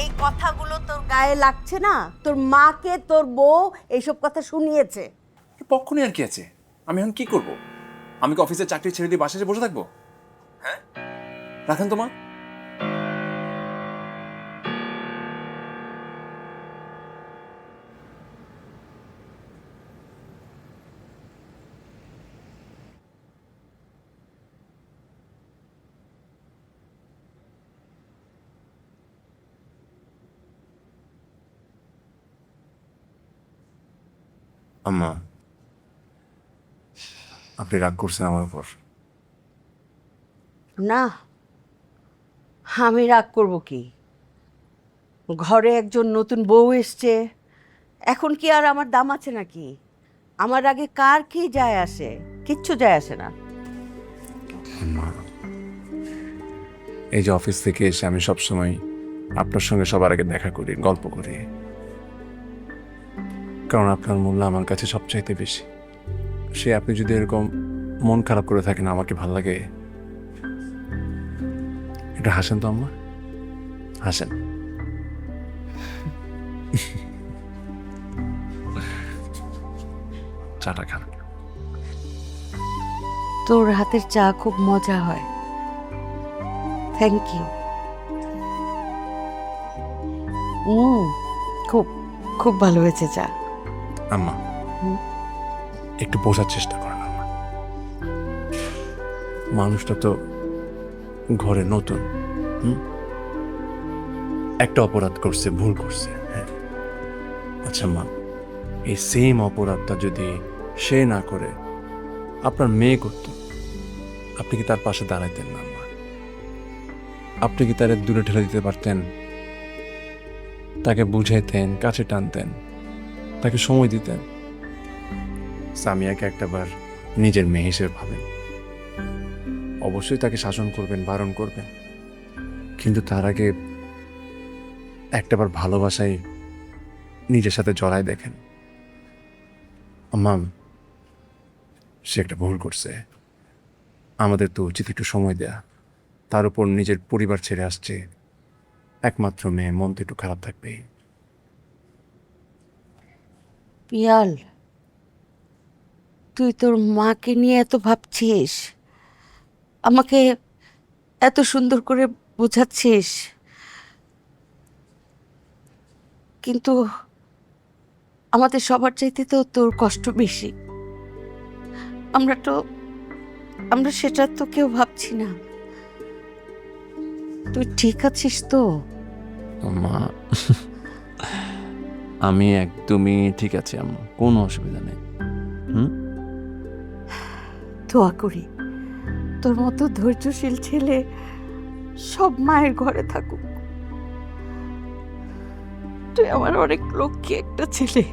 Speaker 3: এই কথাগুলো তোর গায়ে লাগছে না? তোর মাকে তোর বউ এইসব কথা শুনিয়েছে।
Speaker 8: পক্ষ নিয়ে আর কি আছে? আমি এখন কি করব? আমি কি অফিসের চাকরি ছেড়ে দিয়ে বাসায় এসে বসে থাকবো? হ্যাঁ, রাখেন তো মা। আম্মা, আপনি রাগ করছেন আমার উপর?
Speaker 3: না, আমি রাগ করব কি? ঘরে একজন নতুন বউ এসছে, এখন কি আর আমার দাম আছে নাকি? আমার আগে কার কি যায় আসে? কিচ্ছু যায় আসে না।
Speaker 10: আম্মা, এই যে অফিস থেকে এসে আমি সবসময় আপনার সঙ্গে সবার আগে দেখা করি, গল্প করি, কারণ আপনার মূল্য আমার কাছে সবচাইতে বেশি। সে আপনি যদি এরকম মন খারাপ করে থাকেন, আমাকে ভাল লাগে? এটা হাসেন তো আম্মা, হাসেন। চাটা খান।
Speaker 3: তোর হাতের চা খুব মজা হয়, থ্যাংক ইউ। খুব খুব ভালো হয়েছে চা।
Speaker 10: আম্মা, একটু বোঝার চেষ্টা করেন আম্মা। মানুষটা তো ঘরে নতুন, একটা অপরাধ করছে, ভুল করছে, হ্যাঁ। আচ্ছা মা, এই সেম অপরাধটা যদি সে না করে আপনার মেয়ে করত, আপনি কি তার পাশে দাঁড়াইতেন না আম্মা? আপনি কি তার দূরে ঠেলে দিতে পারতেন? তাকে বুঝাইতেন, কাছে টানতেন, তাকে সময় দিতেন? সামিয়াকে একটাবার নিজের মেয়ে হিসেবে ভাবেন। অবশ্যই তাকে শাসন করবেন, বারণ করবেন, কিন্তু তার আগে একটাবার ভালোবাসায় নিজের সাথে জড়াই দেখেন। আম্মা, সে একটা ভুল করছে, আমাদের তো উচিত একটু সময় দেয়া। তার উপর নিজের পরিবার ছেড়ে আসছে, একমাত্র মেয়ে, মন তো একটু খারাপ থাকবেই।
Speaker 3: পিয়াল, তুই তোর মাকে নিয়ে এত ভাবছিস, আমাকে এত সুন্দর করে বোঝাচ্ছিস, কিন্তু আমাদের সবার চাইতে তো তোর কষ্ট বেশি। আমরা সেটা তো কেউ ভাবছি না। তুই ঠিক আছিস তো?
Speaker 10: আম্মা, আমি একদমই ঠিক আছি আম্মা, কোনো অসুবিধা নেই।
Speaker 3: দোয়া করি তোর মতো ধৈর্যশীল ছেলে সব মায়ের ঘরে থাকুক। তুই আমার অনেক লক্ষ্মী একটা ছেলে।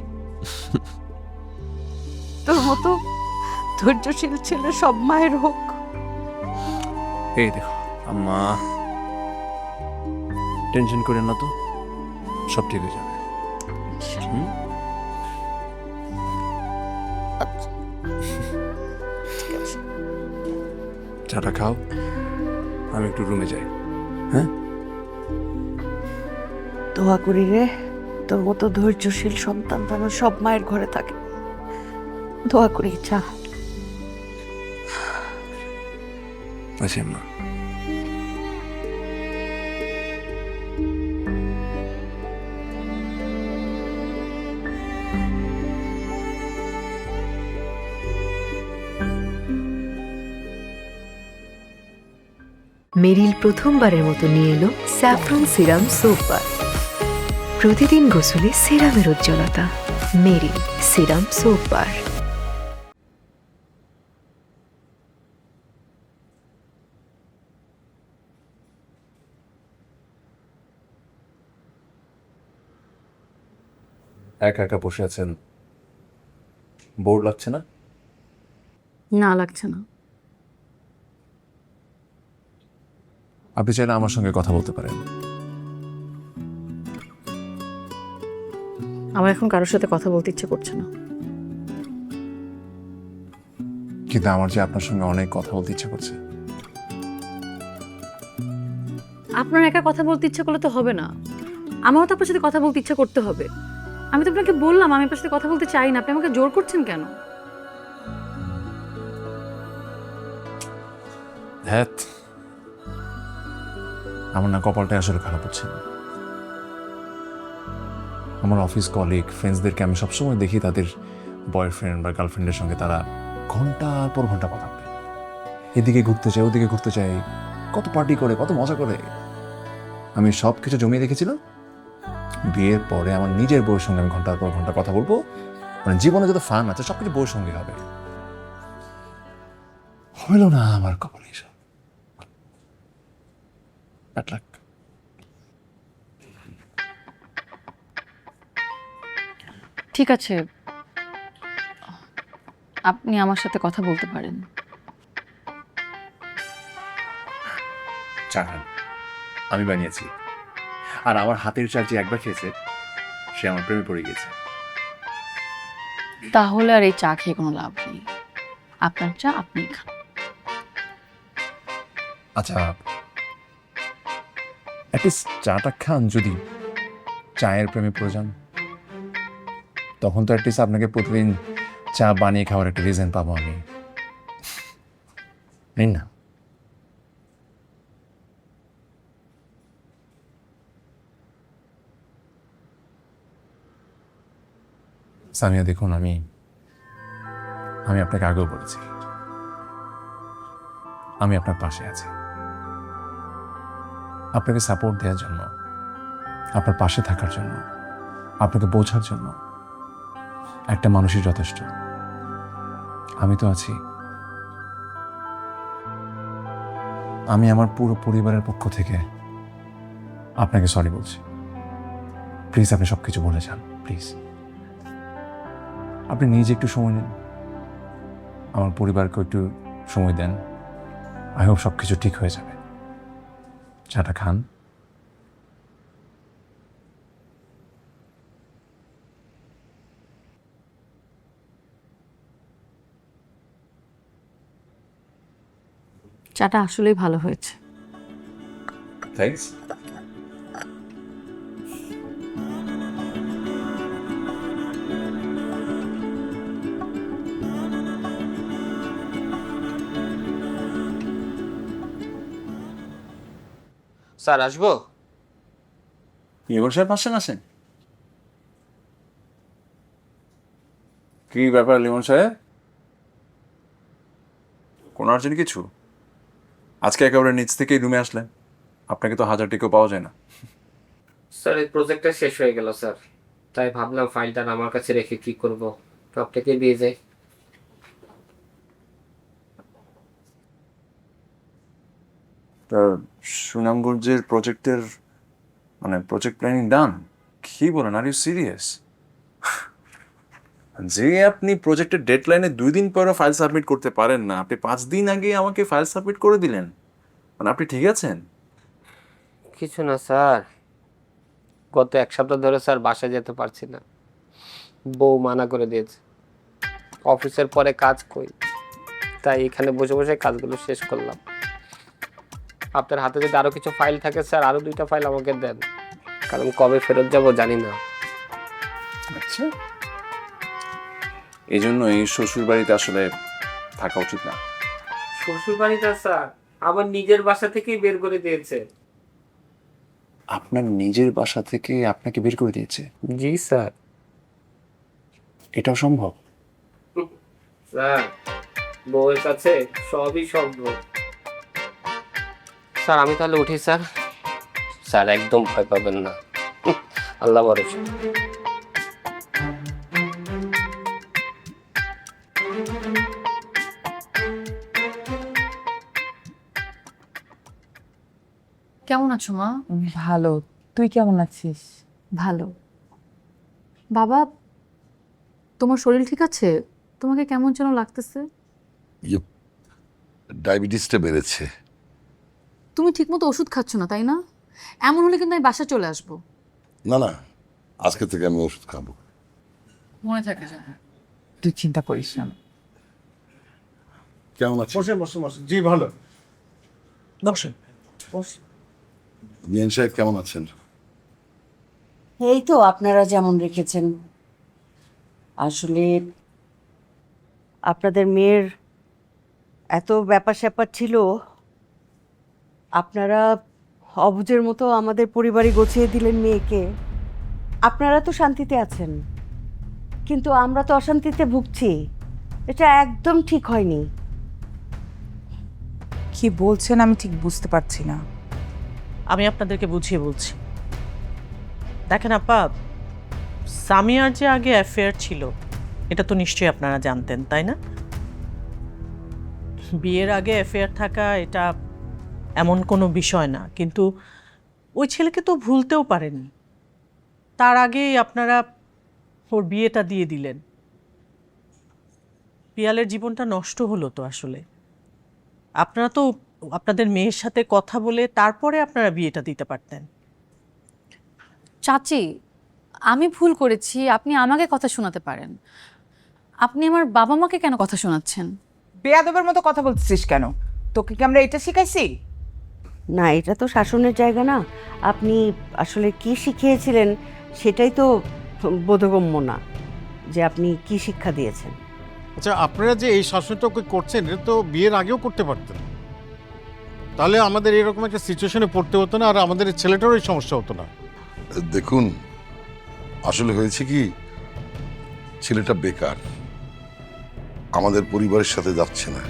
Speaker 3: তোর মতো ধৈর্যশীল ছেলে সব মায়ের হোক।
Speaker 10: এই দেখো আম্মা,
Speaker 8: টেনশন করেন না তো, সব ঠিক হয়ে যাবে। হুম? চাটা খাও, আমি একটু রুমে যাই। হ্যাঁ,
Speaker 3: দোয়া করি রে, তোর মতো ধৈর্যশীল সন্তান যেন সব মায়ের ঘরে থাকে। দোয়া করি। চা।
Speaker 8: আচ্ছা মা।
Speaker 1: মেরিল প্রথমবারের মতো নিয়ে এলো স্যাফরন সিরাম সোপ বার। প্রতিদিন গোসলে সিরামের উজ্জ্বলতা। মেরিল সিরাম সোপ বার।
Speaker 10: একা একা বসে আছেন, বোর লাগছে না?
Speaker 7: না, লাগছে না।
Speaker 10: আপনি চাইলে আমার সঙ্গে কথা বলতে পারেন।
Speaker 7: আমার এখন কারোর সাথে কথা বলতে ইচ্ছে করছে না।
Speaker 10: কিন্তু আমার যে আপনার সঙ্গে অনেক কথা বলতে ইচ্ছে করছে।
Speaker 7: আপনার একা কথা বলতে ইচ্ছে করলে তো হবে না, আমারও তো আপনার সাথে কথা বলতে ইচ্ছে করতে হবে। আমি তো আপনাকে বললাম আমি আপনার সাথে কথা বলতে চাই না, আপনি আমাকে জোর করছেন কেন?
Speaker 10: হ্যাঁ, আমার না কপালটা আসলে খারাপ হচ্ছে না। আমার অফিস কলিগ ফ্রেন্ডসদেরকে আমি সবসময় দেখি তাদের বয়ফ্রেন্ড বা গার্লফ্রেন্ডের সঙ্গে তারা ঘন্টার পর ঘন্টা কথা বলে, এদিকে ঘুরতে চাই ওদিকে ঘুরতে চাই, কত পার্টি করে কত মজা করে। আমি সব কিছু জমিয়ে রেখেছিলাম, বিয়ের পরে আমার নিজের বউয়ের সঙ্গে আমি ঘন্টার পর ঘন্টা কথা বলবো, মানে জীবনে যত ফান আছে সবকিছু বউয়ের সঙ্গে হবে। হইল না আমার কপালে এসব। Bad luck.
Speaker 7: ঠিক আছে, আপনি আমার সাথে কথা বলতে পারেন।
Speaker 10: চা খান, আমি বানিয়েছি। আর আমার হাতের চা যে একবার খেয়েছে সে আমার প্রেমে পড়ে গিয়েছে।
Speaker 7: তাহলে আর এই চা খেয়ে কোনো লাভ নেই, আপনার চা আপনিই খান।
Speaker 10: আচ্ছা, অ্যাটলিস্ট চাটা খান। যদি চায়ের প্রেমে পড়ে যান তখন তো অ্যাটলিস্ট আপনাকে প্রতিদিন চা বানিয়ে খাওয়ার একটা রিজন পাবো আমি। নিন না। সামিয়া দেখুন, আমি আপনাকে আগেও বলেছি আমি আপনার পাশে আছি। আপনাকে সাপোর্ট দেওয়ার জন্য, আপনার পাশে থাকার জন্য, আপনাকে বোঝার জন্য একটা মানুষই যথেষ্ট। আমি তো আছি। আমি আমার পুরো পরিবারের পক্ষ থেকে আপনাকে সরি বলছি। প্লিজ আপনি সবকিছু বলে যান, প্লিজ। আপনি নিজে একটু সময় নিন, আমার পরিবারকে একটু সময় দেন। আই হোপ সব কিছু ঠিক হয়ে যাবে। চাটা খান।
Speaker 7: চাটা আসলেই ভালো হয়েছে।
Speaker 10: থ্যাঙ্কস।
Speaker 12: স্যার আসবো?
Speaker 8: এবার সাহেব আসেন আসেন। কি ব্যাপার লিমন সাহেব, কোনো আর্জেন্ট কিছু? আজকে একেবারে নিচ থেকেই রুমে আসলেন, আপনাকে তো 1000 টিকেও পাওয়া যায় না।
Speaker 12: স্যার এই প্রজেক্টটা শেষ হয়ে গেল স্যার, তাই ভাবলাম ফাইলটা আমার কাছে রেখে কি করব, তো আপনাকে দিয়ে যাই।
Speaker 8: তা সুনামগঞ্জের প্রজেক্টের মানে প্রজেক্ট প্ল্যানিং ডান? কি বলেন, আর ইউ সিরিয়াস? যে আপনি প্রজেক্টের ডেডলাইনে 2 দিন পরে ফাইল সাবমিট করতে পারেন না, আপনি 5 দিন আগে আমাকে ফাইল সাবমিট করে দিলেন, মানে আপনি ঠিক আছেন?
Speaker 12: কিছু না স্যার, গত 1 সপ্তাহ ধরে স্যার বাসায় যেতে পারছি না, বউ মানা করে দিয়েছে। অফিসের পরে কাজ কই, তাই এখানে বসে বসে কাজগুলো শেষ করলাম। আপনার হাতে যদি আরো কিছু ফাইল থাকে স্যার, আরো 2টা ফাইল আমাকে দেন, কারণ কবে ফেরত যাব জানি না।
Speaker 8: আচ্ছা, এই জন্য এই শ্বশুর বাড়িতে আসলে থাকা উচিত না।
Speaker 12: শ্বশুর বাড়িটা স্যার আমার নিজের বাসা থেকেই বের করে দিয়েছে।
Speaker 8: আপনার নিজের বাসা থেকে আপনাকে বের করে দিয়েছে?
Speaker 12: জি স্যার।
Speaker 8: এটাও সম্ভব?
Speaker 12: স্যার বউয়ের কাছে সবই সম্ভব। স্যার আমি তাহলে উঠি স্যার। স্যার একদম ভয় পাবেন না, আল্লাহ ভরসা।
Speaker 7: কেমন আছো মা?
Speaker 13: ভালো, তুই কেমন আছিস?
Speaker 7: ভালো। বাবা, তোমার শরীর ঠিক আছে? তোমাকে কেমন যেন লাগতেছে।
Speaker 6: ডায়াবেটিসটা বেড়েছে।
Speaker 7: তুমি ঠিকমতো ওষুধ খাচ্ছ না, তাই না? এমন হলে কিন্তু আমি বাসা চলে আসবো।
Speaker 6: না না, আজকে থেকে আমি ওষুধ খাবো।
Speaker 7: মনে থাকে যেন।
Speaker 13: তুই চিন্তা করিস না।
Speaker 6: কেমন আছে?
Speaker 9: বসে বসে বসে। জি ভালো।
Speaker 5: বসেন।
Speaker 6: মিয়ান সাহেব কেমন আছেন?
Speaker 3: এই তো আপনারা যেমন রেখেছেন। আসলে আপনাদের মেয়ের এত ব্যাপার স্যাপার ছিল, আপনারা অবুঝের মতো আমাদের পরিবারই গোছিয়ে দিলেন মেয়েকে। আপনারা তো শান্তিতে আছেন, কিন্তু আমরা তো অশান্তিতে ভুগছি। এটা একদম ঠিক হয়নি।
Speaker 13: কি বলছেন আমি ঠিক বুঝতে পারছি না।
Speaker 5: আমি আপনাদেরকে বুঝিয়ে বলছি। দেখেন আপা, সামিয়ার যে আগে অ্যাফেয়ার ছিল এটা তো নিশ্চয়ই আপনারা জানতেন, তাই না? বিয়ের আগে অ্যাফেয়ার থাকা এটা এমন কোনো বিষয় না, কিন্তু ওই ছেলেকে তো ভুলতেও পারেনি। তার আগেই আপনারা ওর বিয়েটা দিয়ে দিলেন। পিয়ালের জীবনটা নষ্ট হলো তো আসলে। আপনারা তো আপনাদের মেয়ের সাথে কথা বলে তারপরে আপনারা বিয়েটা দিতে পারতেন।
Speaker 7: চাচি, আমি ভুল করেছি, আপনি আমাকে কথা শোনাতে পারেন। আপনি আমার বাবা মাকে কেন কথা শোনাচ্ছেন?
Speaker 13: বেয়াদবের মতো কথা বলছিস কেন? তোকে কি আমরা এটা শিখাইছি?
Speaker 3: না, এটা তো শাসনের জায়গা না। আপনি আসলে কি শিখিয়েছিলেন সেটাই তো বোধগম্য না, যে আপনি কি শিক্ষা দিয়েছেন।
Speaker 11: আচ্ছা, আপনারা যে এই শাসনটা ওকে করছেন এটা তো বিয়ের আগেও করতে পারতেন, তাহলে আমাদের এরকম একটা সিচুয়েশনে পড়তে হতো না, আর আমাদের এই ছেলেটারও এই সমস্যা হতো না।
Speaker 6: দেখুন, আসলে হয়েছে কি, ছেলেটা বেকার, আমাদের পরিবারের সাথে যাচ্ছে না,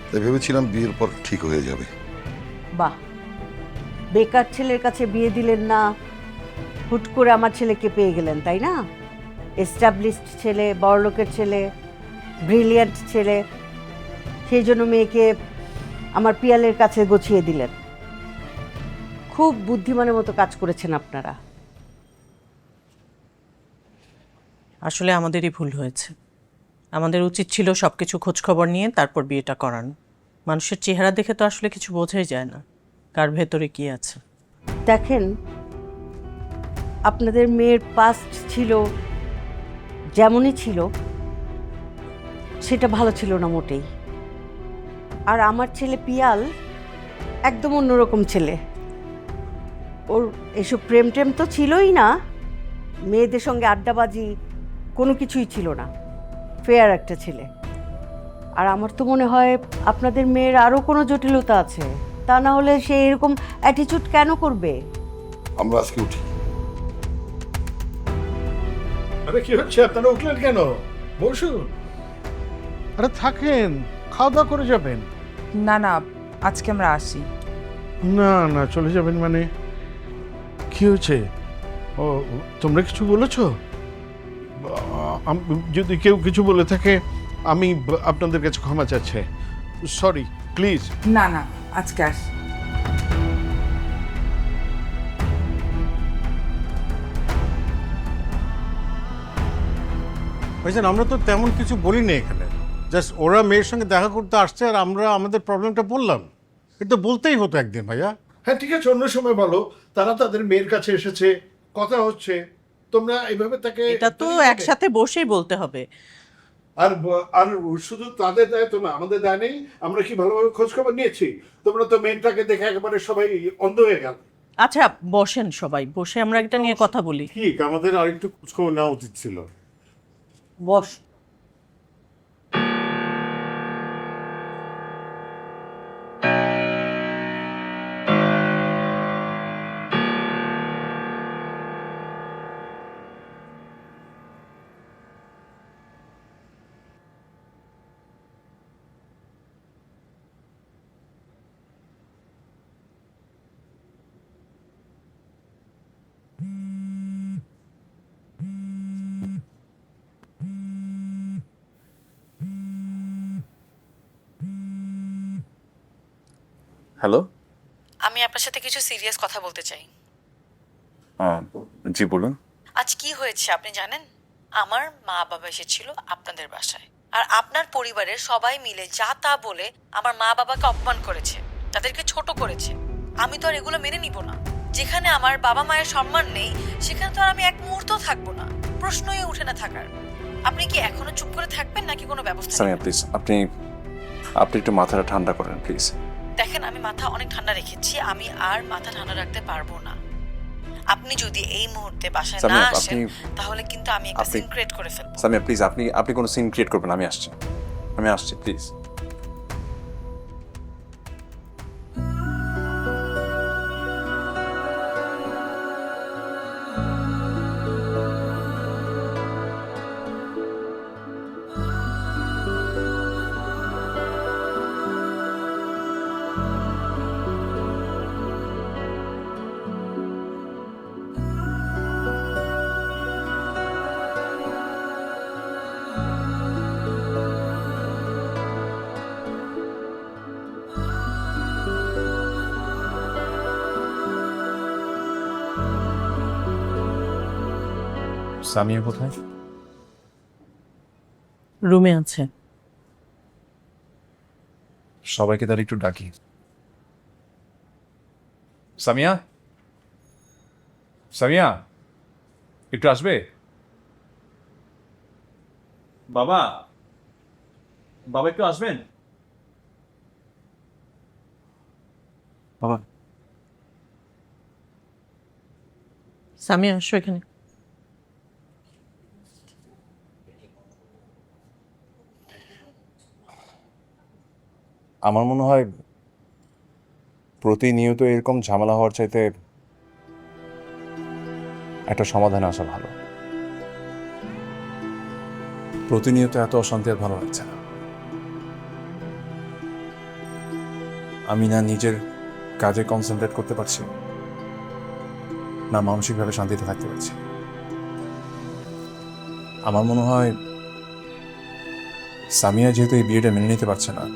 Speaker 6: তাই ভেবেছিলাম বিয়ের পর ঠিক হয়ে যাবে।
Speaker 3: বাহ, বেকার ছেলের কাছে বিয়ে দিলেন না, হুট করে আমার ছেলেকে পেয়ে গেলেন, তাই না? এস্টাবলিশড ছেলে, বড়লোকের ছেলে, ব্রিলিয়ান্ট ছেলে, সেই জন্য মেয়েকে আমার পিয়ালের কাছে গছিয়ে দিলেন। খুব বুদ্ধিমানের মতো কাজ করেছেন আপনারা।
Speaker 5: আসলে আমাদেরই ভুল হয়েছে। আমাদের উচিত ছিল সব কিছু খোঁজখবর নিয়ে তারপর বিয়েটা করানো। মানুষের চেহারা দেখে তো আসলে কিছু বোঝাই যায় না কার ভেতরে কি আছে।
Speaker 3: দেখেন, আপনাদের মেয়ের পাস্ট ছিল যেমনই ছিল, সেটা ভালো ছিল না মোটেই। আর আমার ছেলে পিয়াল একদম অন্যরকম ছেলে। ওর এসব প্রেম টেম তো ছিলই না, মেয়েদের সঙ্গে আড্ডাবাজি কোনো কিছুই ছিল না। ফেয়ার একটা ছেলে। আর আমার তো মনে হয় আপনাদের মেয়ের আরও কোনো জটিলতা আছে, তা না হলে সে এরকম অ্যাটিটিউড কেন করবে?
Speaker 6: আমরা আজকে উঠি।
Speaker 11: আরে কি হচ্ছে, আপনারা উঠলেন কেন? বসুন। আরে থাকেন, খাওয়া দাওয়া করে যাবেন।
Speaker 13: না না, আজকে আমরা আসি।
Speaker 11: না না, চলে যাবেন মানে? কি হয়েছে? ও, তোমরা কিছু বলেছো? যদি কেউ কিছু বলে থাকে আমি আপনাদের কাছে ক্ষমা চাচ্ছি। Sorry, please.
Speaker 13: না না, আজকে আসি।
Speaker 11: ভাইজান, আমরা তো তেমন কিছু বলিনি এখানে। জাস্ট ওরা মেয়ের সঙ্গে দেখা করতে আসছে আর আমরা আমাদের প্রবলেমটা বললাম। এটা বলতেই হতো একদিন ভাইয়া। হ্যাঁ ঠিক আছে, অন্য সময় বলো। তারা তাদের মেয়ের কাছে এসেছে, কথা হচ্ছে, তোমরা এইভাবে তাকে
Speaker 5: এটা তো একসাথে বসেই বলতে হবে।
Speaker 11: আর শুধু তাদের দায়িত্ব না, আমাদের দায় নেই? আমরা কি ভালোভাবে খোঁজ খবর নিয়েছি? তোমরা তো মেয়েটাকে দেখে একেবারে সবাই অন্ধ হয়ে গেল।
Speaker 5: আচ্ছা বসেন, সবাই বসে আমরা এটা নিয়ে কথা বলি।
Speaker 11: ঠিক, আমাদের আরেকটু খোঁজ খবর নেওয়া উচিত ছিল।
Speaker 3: বস।
Speaker 8: হ্যালো।
Speaker 1: আমি আপনার সাথে কিছু সিরিয়াস কথা বলতে চাই।
Speaker 8: জি বলুন।
Speaker 1: আজ কি হয়েছে আপনি জানেন? আমার মা বাবা এসেছিল আপনাদের বাসায়, আর আপনার পরিবারের সবাই মিলে যা তা বলে আমার মা বাবাকে অপমান করেছে, তাদেরকে ছোট করেছে। আমি তো আর এগুলো মেনে নিব না। যেখানে আমার বাবা মায়ের সম্মান নেই সেখানে তো আর আমি এক মুহূর্তও থাকবো না। প্রশ্নই ওঠে না থাকার। আপনি কি এখনো চুপ করে থাকবেন নাকি কোনো ব্যবস্থা
Speaker 8: সামিয়া
Speaker 1: নেবেন?
Speaker 8: প্লিজ, আপনি একটু মাথাটা ঠান্ডা করেন প্লিজ।
Speaker 1: দেখেন, আমি মাথা অনেক ঠান্ডা রেখেছি, আমি আর মাথা ঠান্ডা রাখতে পারবো না। আপনি যদি এই মুহূর্তে বাসায় না
Speaker 8: সামিয়া,
Speaker 1: আসেন তাহলে কিন্তু আমি একটা সিন ক্রিয়েট করে ফেলবো।
Speaker 8: সামিয়া প্লিজ, আপনি কোনো সিন ক্রিয়েট করবেন না। আমি আসছি প্লিজ।
Speaker 10: সামিয়া কোথায়?
Speaker 5: রুমে আছে।
Speaker 10: সবাইকে তার একটু ডাকি। সামিয়া, সামিয়া একটু আসবে? বাবা, বাবা একটু আসবেন? বাবা।
Speaker 5: সামিয়া আসো এখানে।
Speaker 10: আমার মনে হয় প্রতিনিয়ত এরকম ঝামেলা হওয়ার চাইতে একটা সমাধানে আসা ভালো। প্রতিনিয়ত এত অশান্তি আর ভালো লাগছে না। আমি না নিজের কাজে কনসেন্ট্রেট করতে পারছি, না মানসিকভাবে শান্তিতে থাকতে পারছি। আমার মনে হয় সামিয়া যেহেতু এই বিয়েটা মেনে নিতে পারছে না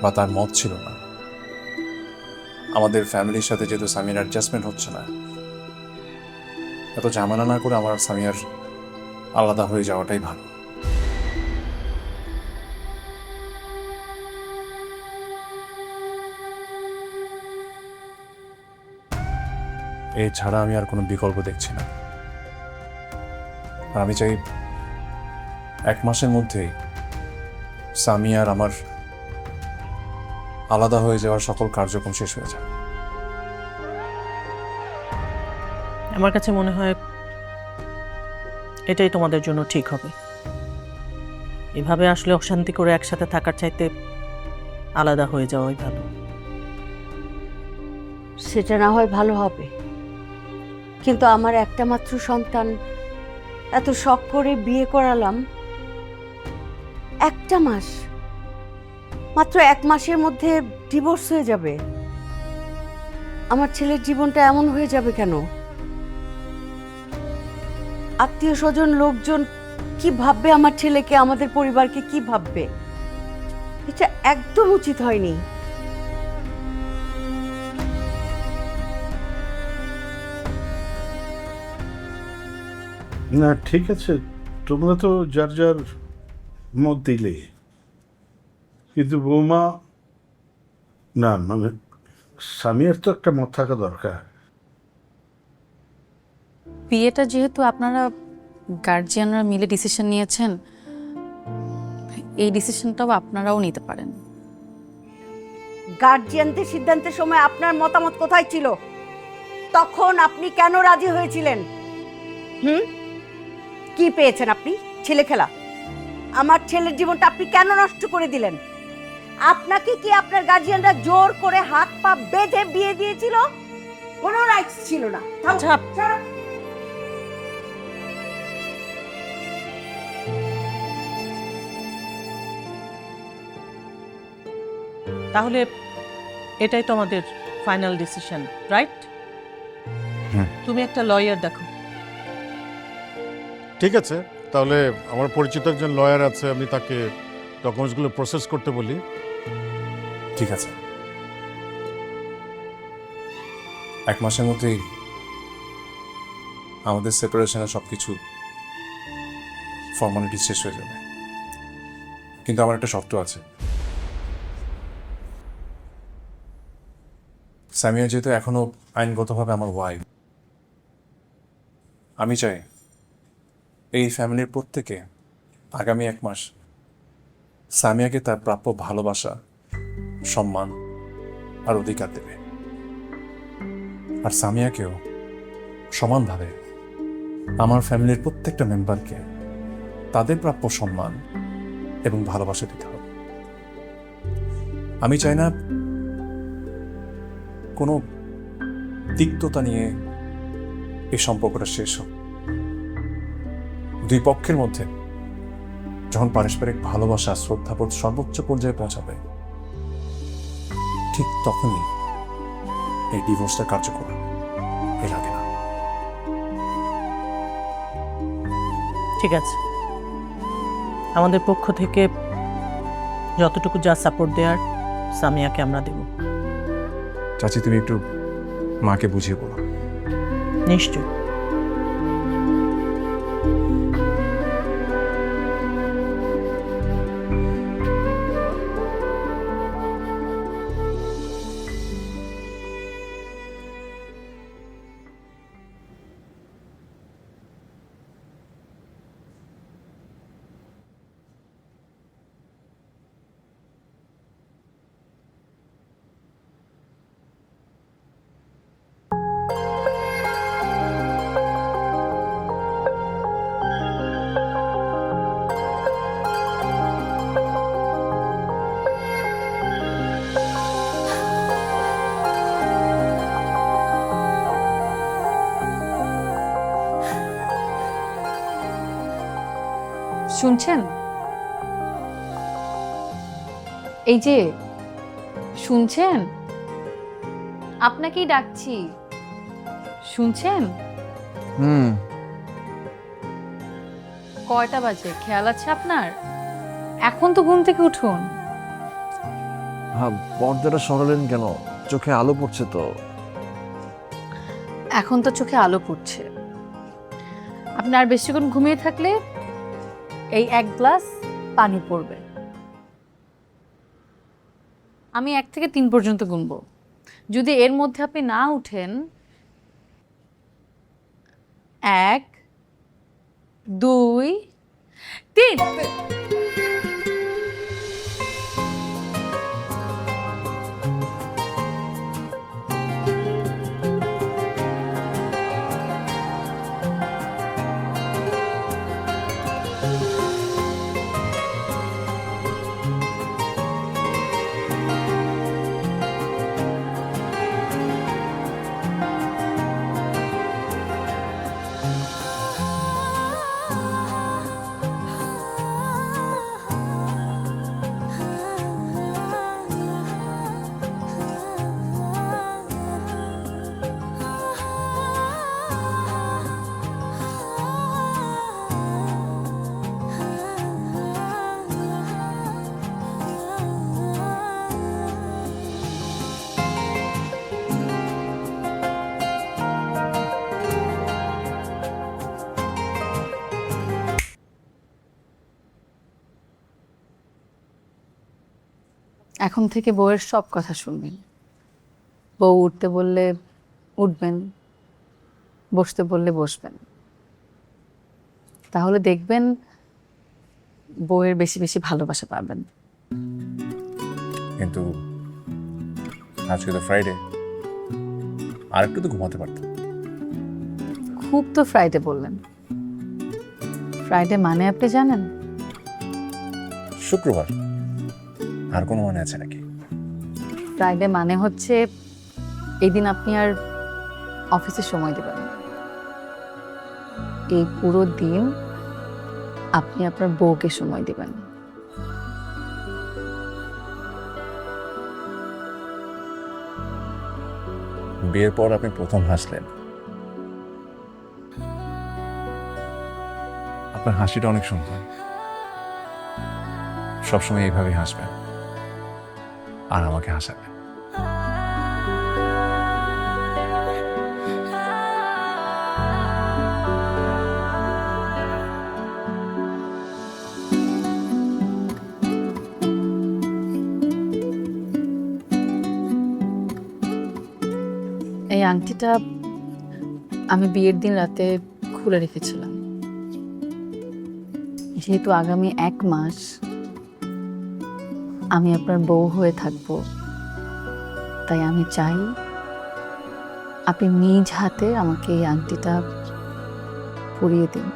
Speaker 10: বা তার মত ছিল না, আমাদের ফ্যামিলির সাথে যেহেতু সামিয়ার অ্যাডজাস্টমেন্ট হচ্ছে না, এত ঝামেলা না করে আমার আর সামিয়ার আলাদা হয়ে যাওয়াটাই ভালো। এছাড়া আমি আর কোনো বিকল্প দেখছি না। আর আমি চাই 1 মাসের মধ্যেই সামিয়া আর আমার আলাদা হয়ে যাওয়ার সকল কার্যক্রম শেষ হয়ে যায়।
Speaker 5: আমার কাছে মনে হয় এটাই তোমাদের জন্য ঠিক হবে। এভাবে আসলে অশান্তি করে একসাথে থাকার চাইতে আলাদা হয়ে যাওয়াই ভালো।
Speaker 3: সেটা না হয় ভালো হবে, কিন্তু আমার একটা মাত্র সন্তান, এত শখ করে বিয়ে করালাম, একটা মাস, মাত্র 1 মাসের মধ্যে ডিভোর্স হয়ে যাবে। আমার ছেলের জীবনটা এমন হয়ে যাবে কেন? আত্মীয় স্বজন লোকজন কি ভাববে আমার ছেলেকে, আমাদের পরিবারকে কি ভাববে? এটা একদম উচিত হয়নি।
Speaker 11: না ঠিক আছে, তোমরা তো যার যার মত দিলে, কিন্তু বৌমা, না মানে সামিয়ার তো একটা মত থাকা দরকার।
Speaker 7: বিয়েটা যেহেতু আপনারা গার্জিয়ানরা মিলে ডিসিশন নিয়েছেন, এই ডিসিশনটাও আপনারাও নিতে পারেন।
Speaker 3: গার্জিয়ানদের সিদ্ধান্তের সময় আপনার মতামত কোথায় ছিল? তখন আপনি কেন রাজি হয়েছিলেন? কি পেয়েছেন আপনি? ছেলে খেলা। আমার ছেলের জীবনটা আপনি কেন নষ্ট করে দিলেন? আপনাকে কি আপনার গার্জিয়ানরা জোর করে হাত পা বেঁধে বিয়ে দিয়েছিল? কোনো রাইটস ছিল না।
Speaker 5: তাহলে এটাই তো আমাদের ফাইনাল ডিসিশন, রাইট? তুমি একটা লয়ার দেখো।
Speaker 9: ঠিক আছে, তাহলে আমার পরিচিত একজন লয়ার আছে, আমি তাকে ডকুমেন্টসগুলো প্রসেস করতে বলি।
Speaker 8: ঠিক আছে, 1 মাসের মধ্যেই আমাদের সেপারেশনের সব কিছু ফর্মালিটি শেষ হয়ে যাবে, কিন্তু আমার একটা শর্ত আছে। সামিয়া যেহেতু এখনো আইনগতভাবে আমার ওয়াইফ, আমি চাই এই ফ্যামিলির প্রত্যেকে আগামী 1 মাস সামিয়াকে তার প্রাপ্য ভালোবাসা, সম্মান আর অধিকার দেবে, আর সামিয়াকেও সমানভাবে আমার ফ্যামিলির প্রত্যেকটা মেম্বারকে তাদের প্রাপ্য সম্মান এবং ভালোবাসা দিতে হবে। আমি চাই না কোনো তিক্ততা নিয়ে এই সম্পর্কটা শেষ হোক। 2 পক্ষের মধ্যে যখন পারস্পরিক ভালোবাসা, শ্রদ্ধাবোধ সর্বোচ্চ পর্যায়ে পৌঁছাবে, ঠিক তখনই এই ডিভোর্সটা কার্যকর, এর আগে না।
Speaker 5: ঠিক আছে, আমাদের পক্ষ থেকে যতটুকু যা সাপোর্ট দেওয়ার সামিয়াকে আমরা দেব।
Speaker 10: চাচি, তুমি একটু মাকে বুঝিয়ে বলো।
Speaker 5: নিশ্চয়।
Speaker 7: শুনছেন? এই যে শুনছেন, আপনাকেই ডাকছি, শুনছেন? কয়টা বাজে খেয়াল আছে আপনার? এখন তো ঘুম থেকে উঠুন।
Speaker 14: হ্যাঁ, পর্দাটা সরালেন কেন? চোখে আলো পড়ছে তো।
Speaker 7: এখন তো চোখে আলো পড়ছে। আপনি আর বেশিক্ষণ ঘুমিয়ে থাকলে এই 1 গ্লাস পানি পড়বে। আমি 1 থেকে 3 পর্যন্ত গুনবো। যদি এর মধ্যে আপনি না উঠেন, 1 2 3। এখন থেকে বউয়ের সব কথা শুনবেন। বউ উঠতে বললে উঠবেন, বসতে বললে বসবেন, তাহলে দেখবেন বউয়ের বেশি বেশি ভালোবাসা পাবেন।
Speaker 10: কিন্তু আজকে তো ফ্রাইডে, আর একটু তো ঘুমাতে পারতাম।
Speaker 7: খুব তো ফ্রাইডে বললেন, ফ্রাইডে মানে আপনি জানেন?
Speaker 10: শুক্রবার। আর কোনো মানে আছে নাকি?
Speaker 7: ফ্রাইডে মানে হচ্ছে এই দিন আপনি আর অফিসে সময় দেবেন না। এই পুরো দিন আপনি আপনার বউকে সময় দেবেন।
Speaker 10: বিয়ের পর আপনি প্রথম হাসলেন। আপনার হাসিটা অনেক সুন্দর, সবসময় এইভাবেই হাসবেন আর আমাকে হাসাবেন।
Speaker 7: এই আংটিটা আমি বিয়ের দিন রাতে খুলে রেখেছিলাম। যেহেতু আগামী 1 মাস আমি আপনার বউ হয়ে থাকব, তাই আমি চাই আপনি নিজ হাতে আমাকে এই আংটিটা পরিয়ে দিন।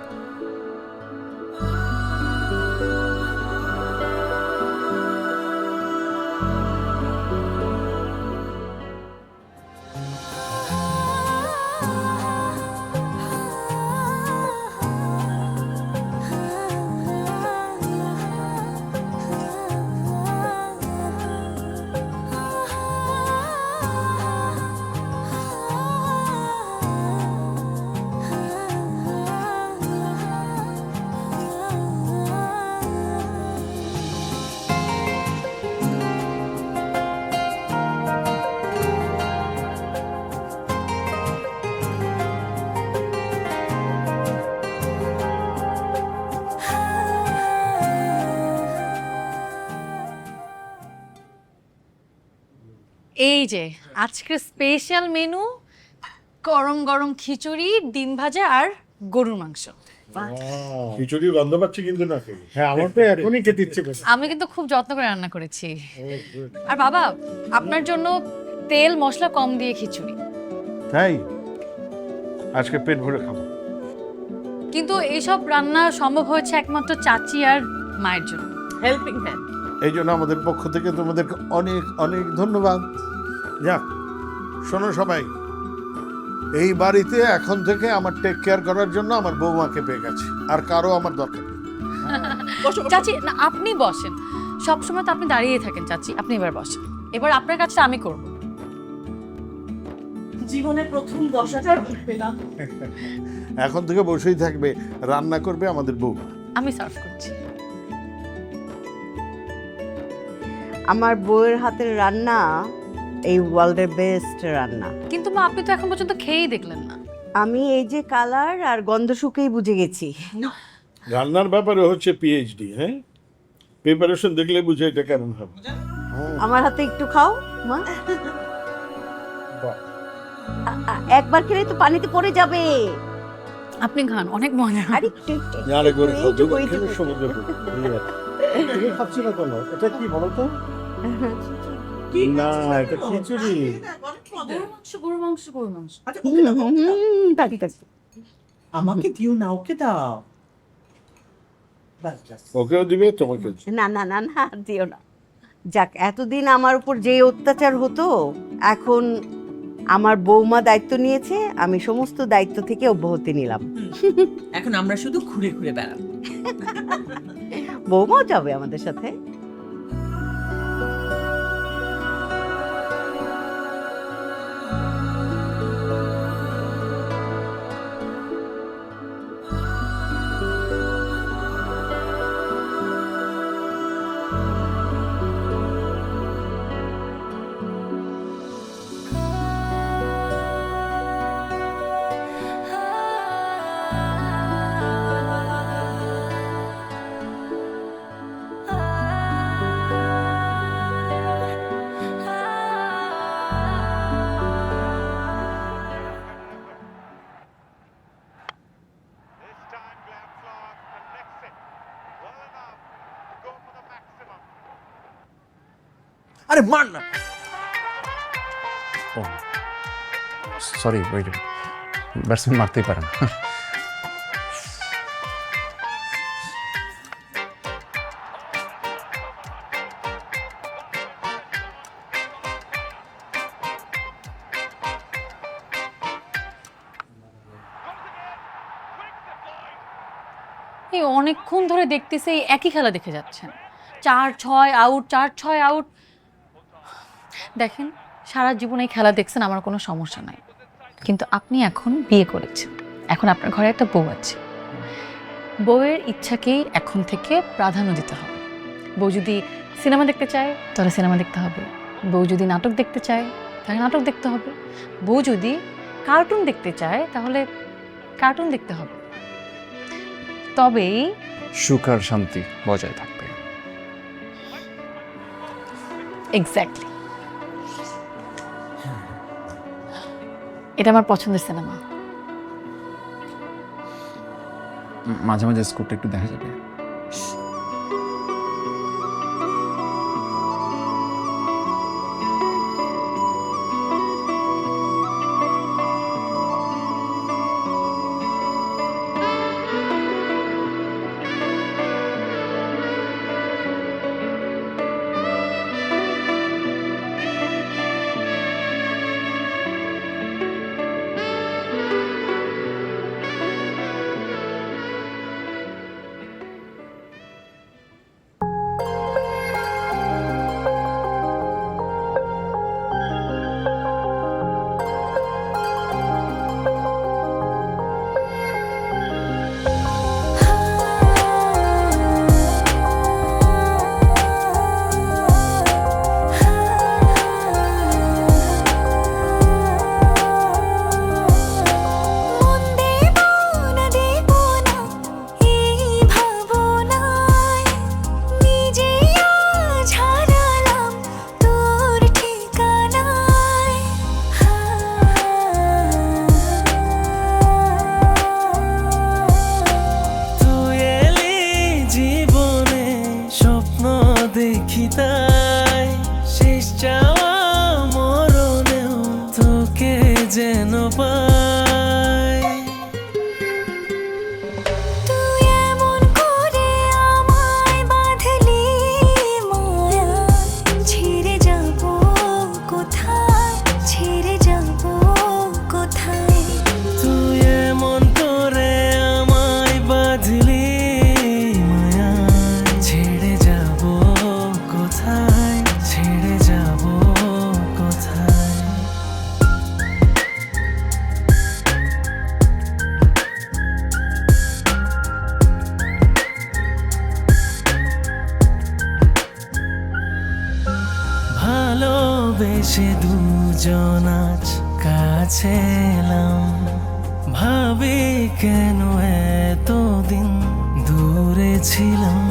Speaker 7: এই যে আজকের স্পেশাল মেনু, গরম গরম খিচুড়ি, ডিম ভাজা আর গরুর মাংস।
Speaker 11: খিচুড়ি গন্ধ পাচ্ছি কিন্তু না খেয়ে। হ্যাঁ, আমার তো এখনই খেতে ইচ্ছে করছে।
Speaker 7: আমি কিন্তু খুব যত্ন করে রান্না করেছি। আর বাবা, আপনার জন্য তেল মশলা কম দিয়ে খিচুড়ি।
Speaker 11: তাই আজকে পেট ভরে খাবো।
Speaker 7: কিন্তু এইসব রান্না সম্ভব হয়েছে একমাত্র চাচি আর মায়ের জন্য।
Speaker 5: Helping hand.
Speaker 11: এই জন্য আমাদের পক্ষ থেকে তোমাদেরকে অনেক অনেক ধন্যবাদ। যাক, শোনো সবাই, এই বাড়িতে এখন থেকে আমার টেক কেয়ার করার জন্য আমার বৌমাকে পেয়ে গেছে, আর কারো আমার দরকার নেই।
Speaker 7: চাচি না, আপনি বসেন। সবসময় তো আপনি দাঁড়িয়ে থাকেন চাচি, আপনি এবার বসেন। এবার আপনার কাজটা আমি করব।
Speaker 5: জীবনে প্রথম বসাটা উঠবে না।
Speaker 11: এখন থেকে বসেই থাকবে, রান্না করবে আমাদের বৌমা।
Speaker 7: আমি সার্ভ করছি।
Speaker 3: আমার বউয়ের হাতের রান্না এই ওয়ার্ল্ডের বেস্ট রান্না।
Speaker 7: কিন্তু মা, আপনি তো এখন পর্যন্ত খেয়েই দেখলেন না।
Speaker 3: আমি এই যে কালার আর গন্ধ শুকেই বুঝে গেছি।
Speaker 11: রান্নার ব্যাপারে হচ্ছে পিএইচডি। হ্যাঁ, প্রিপারেশন দেখলে বুঝে এটা কেমন হবে।
Speaker 3: আমার হাতে একটু খাও মা। একবার খেলে তো পানিতে পড়ে যাবে।
Speaker 7: আপনি খান, অনেক মজা।
Speaker 3: আরে একটু একটু
Speaker 11: আরেকবার খাও,
Speaker 3: এইটুকু, এইটুকু।
Speaker 11: খেলে সমুদ্রে পড়বে। খাচ্ছি না কেন? এটা কি বলো তো? না, এটা খিচুড়ি।
Speaker 7: গরুর মাংস, গরুর মাংস।
Speaker 3: থাকি, থাকি।
Speaker 5: আমাকে দিও না, ওকে দাও।
Speaker 11: ওকেও দিবে, তোমাকে
Speaker 3: না না না না, দিও না। যাক, এতদিন আমার উপর যে অত্যাচার হতো, এখন আমার বৌমা দায়িত্ব নিয়েছে, আমি সমস্ত দায়িত্ব থেকে অব্যাহতি নিলাম।
Speaker 5: এখন আমরা শুধু ঘুরে ঘুরে বেড়াবো।
Speaker 3: বৌমাও যাবে আমাদের সাথে।
Speaker 14: আরে মার না। ও সরি, ওয়েট, ব্যাটসম্যান মারতেই পারে না।
Speaker 7: এই অনেকক্ষণ ধরে দেখতেছে এই একই খেলা দেখে যাচ্ছেন, 4-6 আউট, 4-6 আউট। দেখেন, সারা জীবন এই খেলা দেখছেন, আমার কোনো সমস্যা নাই, কিন্তু আপনি এখন বিয়ে করেছেন, এখন আপনার ঘরে একটা বউ আছে। বউয়ের ইচ্ছাকেই এখন থেকে প্রাধান্য দিতে হবে। বউ যদি সিনেমা দেখতে চায় তাহলে সিনেমা দেখতে হবে, বউ যদি নাটক দেখতে চায় তাহলে নাটক দেখতে হবে, বউ যদি কার্টুন দেখতে চায় তাহলে কার্টুন দেখতে হবে। তবেই
Speaker 14: সুখ আর শান্তি বজায় থাকবে।
Speaker 7: এক্স্যাক্টলি। এটা আমার পছন্দের সিনেমা।
Speaker 14: মাঝে মাঝে স্কোরটা একটু দেখা যাবে?
Speaker 15: ভালোবেসে দুজন আজ কাছে এলাম, ভাবি কেন এতদিন দূরে ছিলাম।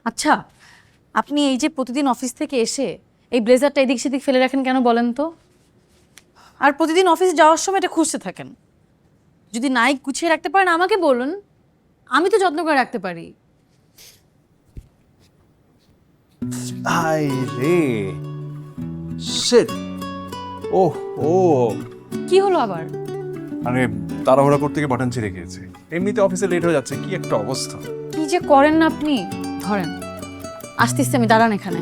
Speaker 7: আচ্ছা, আপনি এই যে প্রতিদিন অফিস থেকে এসে এই ব্লেজারটা এদিক সেদিক ফেলে রাখেন কেন বলেন তো? আর প্রতিদিন অফিসে যাওয়ার সময় এটা খুঁজতে থাকেন। যদি নাই গুছিয়ে রাখতে পারেন আমাকে বলুন, আমি তো যত্ন করে রাখতে পারি।
Speaker 14: আই রে শিট। ওহ ও
Speaker 7: কি হলো আবার?
Speaker 14: মানে তাড়াহুড়া করতে গিয়ে বাটন ছিঁড়ে গিয়েছে। এমনিতে অফিসে লেট হয়ে যাচ্ছে, কি একটা অবস্থা।
Speaker 7: কি যে করেন না আপনি। ধরেন, আসতেছি আমি, দাঁড়ান এখানে।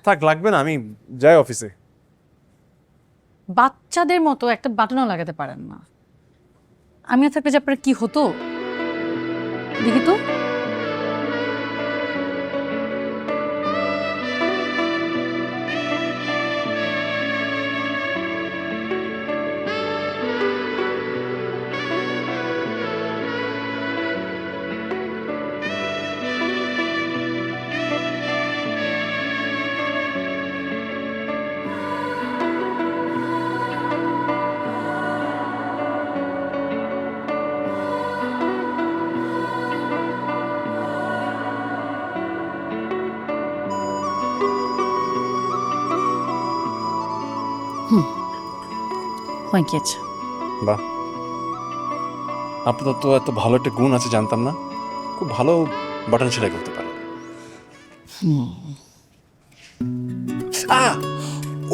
Speaker 10: থাক, লাগবে না, আমি যাই অফিসে।
Speaker 7: বাচ্চাদের মতো একটা বাটনও লাগাতে পারেন না। আমি না থাকলে যে আপনার কি হতো দেখি তো। হয়ে গিয়েছে।
Speaker 10: বাহ, আপনার তো এত ভালো একটা গুণ আছে জানতাম না। খুব ভালো বাটন সেলাই করতে পারে।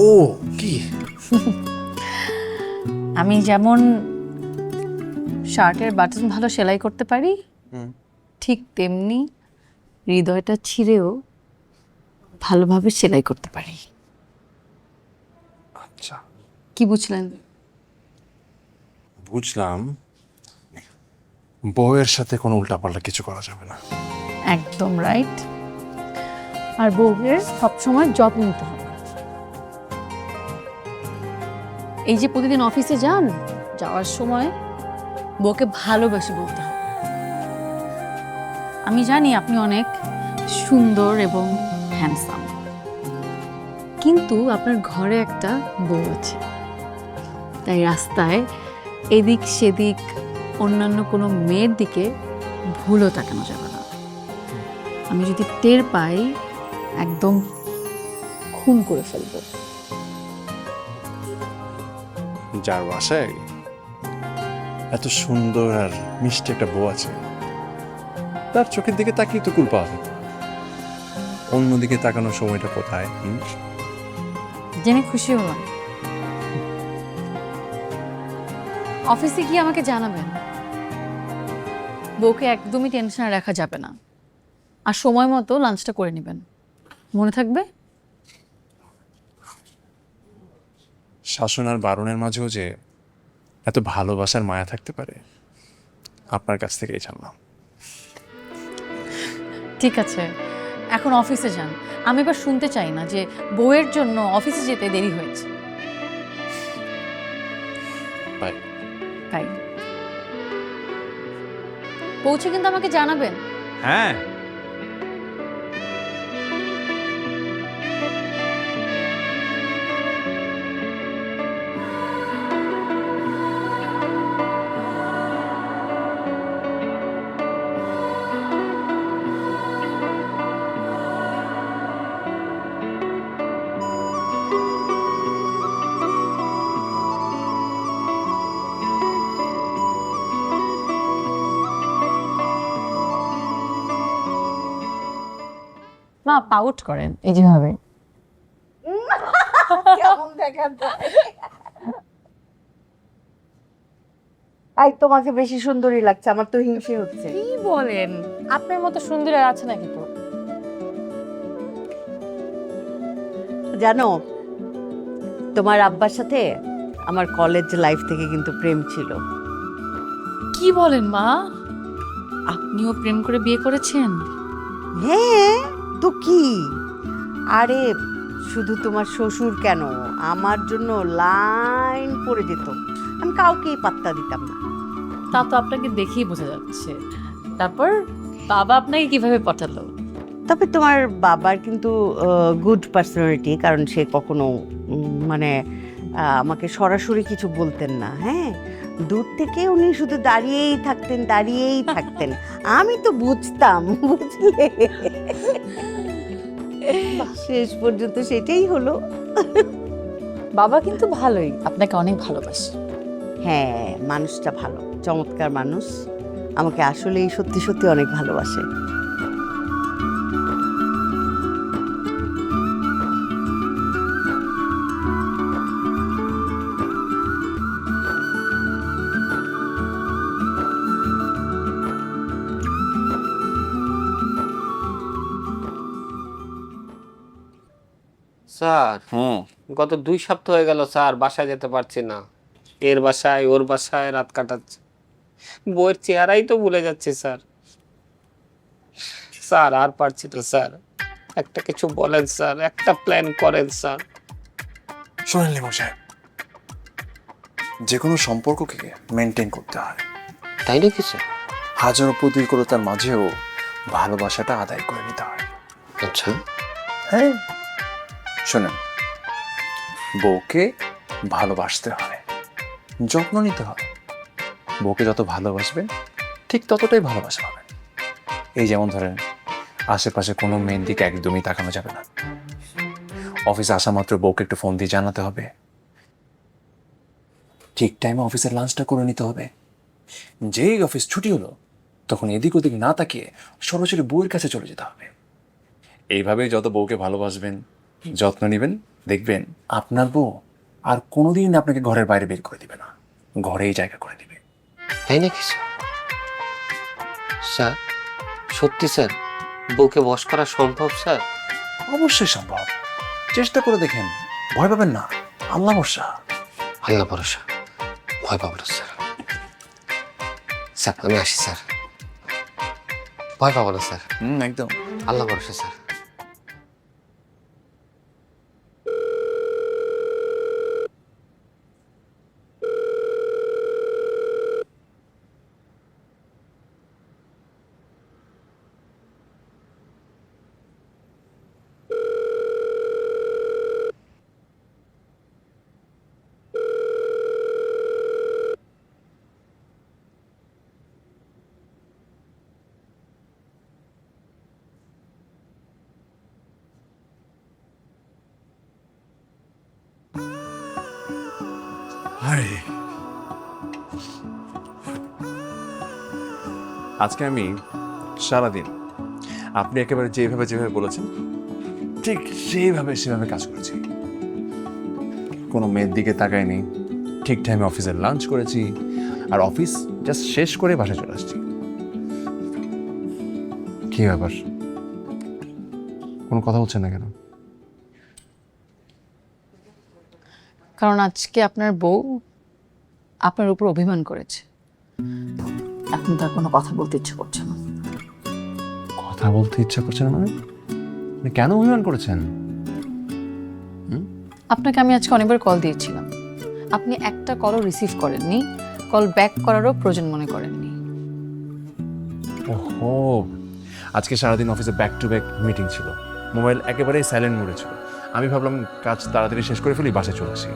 Speaker 10: ও কি,
Speaker 7: আমি যেমন শার্টের বাটন ভালো সেলাই করতে পারি, ঠিক তেমনি হৃদয়টা ছিঁড়েও ভালোভাবে সেলাই করতে পারি।
Speaker 10: আচ্ছা,
Speaker 7: কি বুঝলেন?
Speaker 10: বুঝলাম বউয়ের সাথে কোনো উল্টাপাল্টা কিছু করা যাবে না।
Speaker 7: একদম রাইট। আর বউয়ের সবসময় যত্ন নিতে হবে। এই যে প্রতিদিন অফিসে যান, যাওয়ার সময় বউকে ভালোবেসে বলতে হবে। আমি জানি আপনি অনেক সুন্দর এবং হ্যান্ডসাম, কিন্তু আপনার ঘরে একটা বউ আছে, তাই রাস্তায় এদিক সেদিক অন্যান্য কোনো মেয়ের দিকে ভুলও তাকানো যাবে না। আমি যদি টের পাই, একদম খুন করে ফেলব।
Speaker 10: যার বাসায় এত সুন্দর আর মিষ্টি একটা বউ আছে, তার চোখের দিকে তাকিয়ে তো কুল পাওয়া যায়। অন্যদিকে তাকানোর সময়টা কোথায়?
Speaker 7: জেনে খুশি হলাম। অফিসে গিয়ে আমাকে জানাবেন। বউকে একদমই টেনশনে রাখা যাবে না, আর সময় মতো লাঞ্চটা করে নেবেন, মনে থাকবে?
Speaker 10: শাসন আর বারণের মাঝেও যে এত ভালোবাসার মায়া থাকতে পারে, আপনার কাছ থেকেই জানলাম।
Speaker 7: ঠিক আছে, এখন অফিসে যান। আমি এবার শুনতে চাই না যে বউয়ের জন্য অফিসে যেতে দেরি হয়েছে।
Speaker 10: বাই।
Speaker 7: তাই পৌঁছে কিন্তু আমাকে জানাবেন।
Speaker 10: হ্যাঁ,
Speaker 7: মা পাউট করেন এই যেভাবে।
Speaker 3: কেমন দেখা যায়? আই, তোমাকে বেশি সুন্দরী লাগছে, আমার তো হিংসে হচ্ছে।
Speaker 7: কি বলেন? আপনার মতো সুন্দর আর আছে নাকি? তো
Speaker 3: জানো, তোমার আব্বার সাথে আমার কলেজ লাইফ থেকে কিন্তু প্রেম ছিল।
Speaker 7: কি বলেন মা? আপনিও প্রেম করে বিয়ে করেছেন?
Speaker 3: হ্যাঁ তো কি, আরে শুধু তোমার শ্বশুর কেন, আমার জন্য লাইন পড়ে যেত, আমি কাউকেই পাত্তা দিতাম না।
Speaker 7: তা তো আপনাকে দেখেই বোঝা যাচ্ছে। তারপর বাবা আপনাকে কিভাবে পাঠালো?
Speaker 3: তবে তোমার বাবার কিন্তু গুড পার্সোনালিটি, কারণ সে কখনো মানে আমাকে সরাসরি কিছু বলতেন না। হ্যাঁ, দূর থেকে উনি শুধু দাঁড়িয়েই থাকতেন। আমি তো বুঝতাম, বুঝলে? শেষ পর্যন্ত সেটাই হলো।
Speaker 7: বাবা কিন্তু ভালোই, আপনাকে অনেক ভালোবাসে।
Speaker 3: হ্যাঁ, মানুষটা ভালো, চমৎকার মানুষ, আমাকে আসলেই সত্যি সত্যি অনেক ভালোবাসে।
Speaker 12: স্যার গত 2 সপ্তাহ হয়ে গেল স্যার, বাসায় যেতে পারছি না। এর বাসায় ওর বাসায় রাত কাটাচ্ছি, বইয়ের চেহারাই তো ভুলে যাচ্ছে স্যার। স্যার আর পারছি না স্যার, একটা কিছু বলেন স্যার, একটা প্ল্যান করেন স্যার।
Speaker 8: শোনেন লিমন সাহেব, যে কোনো সম্পর্ককে মেনটেন করতে হয়,
Speaker 12: তাই নাকি স্যার?
Speaker 8: হাজারো প্রতিকূলতার মাঝেও ভালোবাসাটা আদায় করে নিতে হয়।
Speaker 12: আচ্ছা,
Speaker 8: হ্যাঁ শোনেন, বউকে ভালোবাসতে হয়, যত্ন নিতে হয়। বউকে যত ভালোবাসবেন ঠিক ততটাই ভালোবাসা পাবেন। এই যেমন ধরেন, আশেপাশে কোনো মেয়ের দিকে একদমই তাকানো যাবে না। অফিসে আসা মাত্র বউকে একটু ফোন দিয়ে জানাতে হবে। ঠিক টাইমে অফিসের লাঞ্চটা করে নিতে হবে। যেই অফিস ছুটি হলো তখন এদিক ওদিক না তাকিয়ে সরাসরি বউয়ের কাছে চলে যেতে হবে। এইভাবেই যত বউকে ভালোবাসবেন, যত্ন নেবেন, দেখবেন আপনার বউ আর কোনোদিন আপনাকে ঘরের বাইরে বের করে দিবে না, ঘরেই জায়গা করে দিবে।
Speaker 12: তাই নাকি স্যার? স্যার সত্যি স্যার, বউকে বশ করা সম্ভব স্যার?
Speaker 8: অবশ্যই সম্ভব, চেষ্টা করে দেখেন, ভয় পাবেন না, আল্লাহ ভরসা।
Speaker 12: আল্লাহ ভরসা, ভয় পাবো না স্যার। স্যার আমি আসি স্যার, ভয় পাবো না স্যার,
Speaker 8: একদম
Speaker 12: আল্লাহ ভরসা স্যার।
Speaker 10: আজকে আমি সারাদিন আপনি একেবারে যেভাবে বলেছেন ঠিক সেভাবে কাজ করেছি। কোনো মেয়ের দিকে তাকাইনি, ঠিক টাইমে অফিসের লাঞ্চ করেছি, আর অফিস জাস্ট শেষ করে বাসায় চলে আসছি। কি ব্যাপার, কোনো কথা বলছেন না কেন?
Speaker 7: কারণ আজকে আপনার বউ আপনার উপর অভিমান করেছে, এখন তার কোনো কথা বলতে ইচ্ছে করছে না।
Speaker 10: কথা বলতে ইচ্ছা করছে না মানে? আপনি কেন অভিমান করেছেন?
Speaker 7: আপনাকে আমি আজকে অনেকবার কল দিয়েছিলাম, আপনি একটা কলও রিসিভ করেননি, কল ব্যাক করারও প্রয়োজন মনে করেননি।
Speaker 10: ওহো, আজকে সারাদিন অফিসে ব্যাক টু ব্যাক মিটিং ছিল, মোবাইল একেবারেই সাইলেন্ট মোডে ছিল। আমি ভাবলাম কাজ তাড়াতাড়ি শেষ করে ফেলি, বাসায় চলে আসি।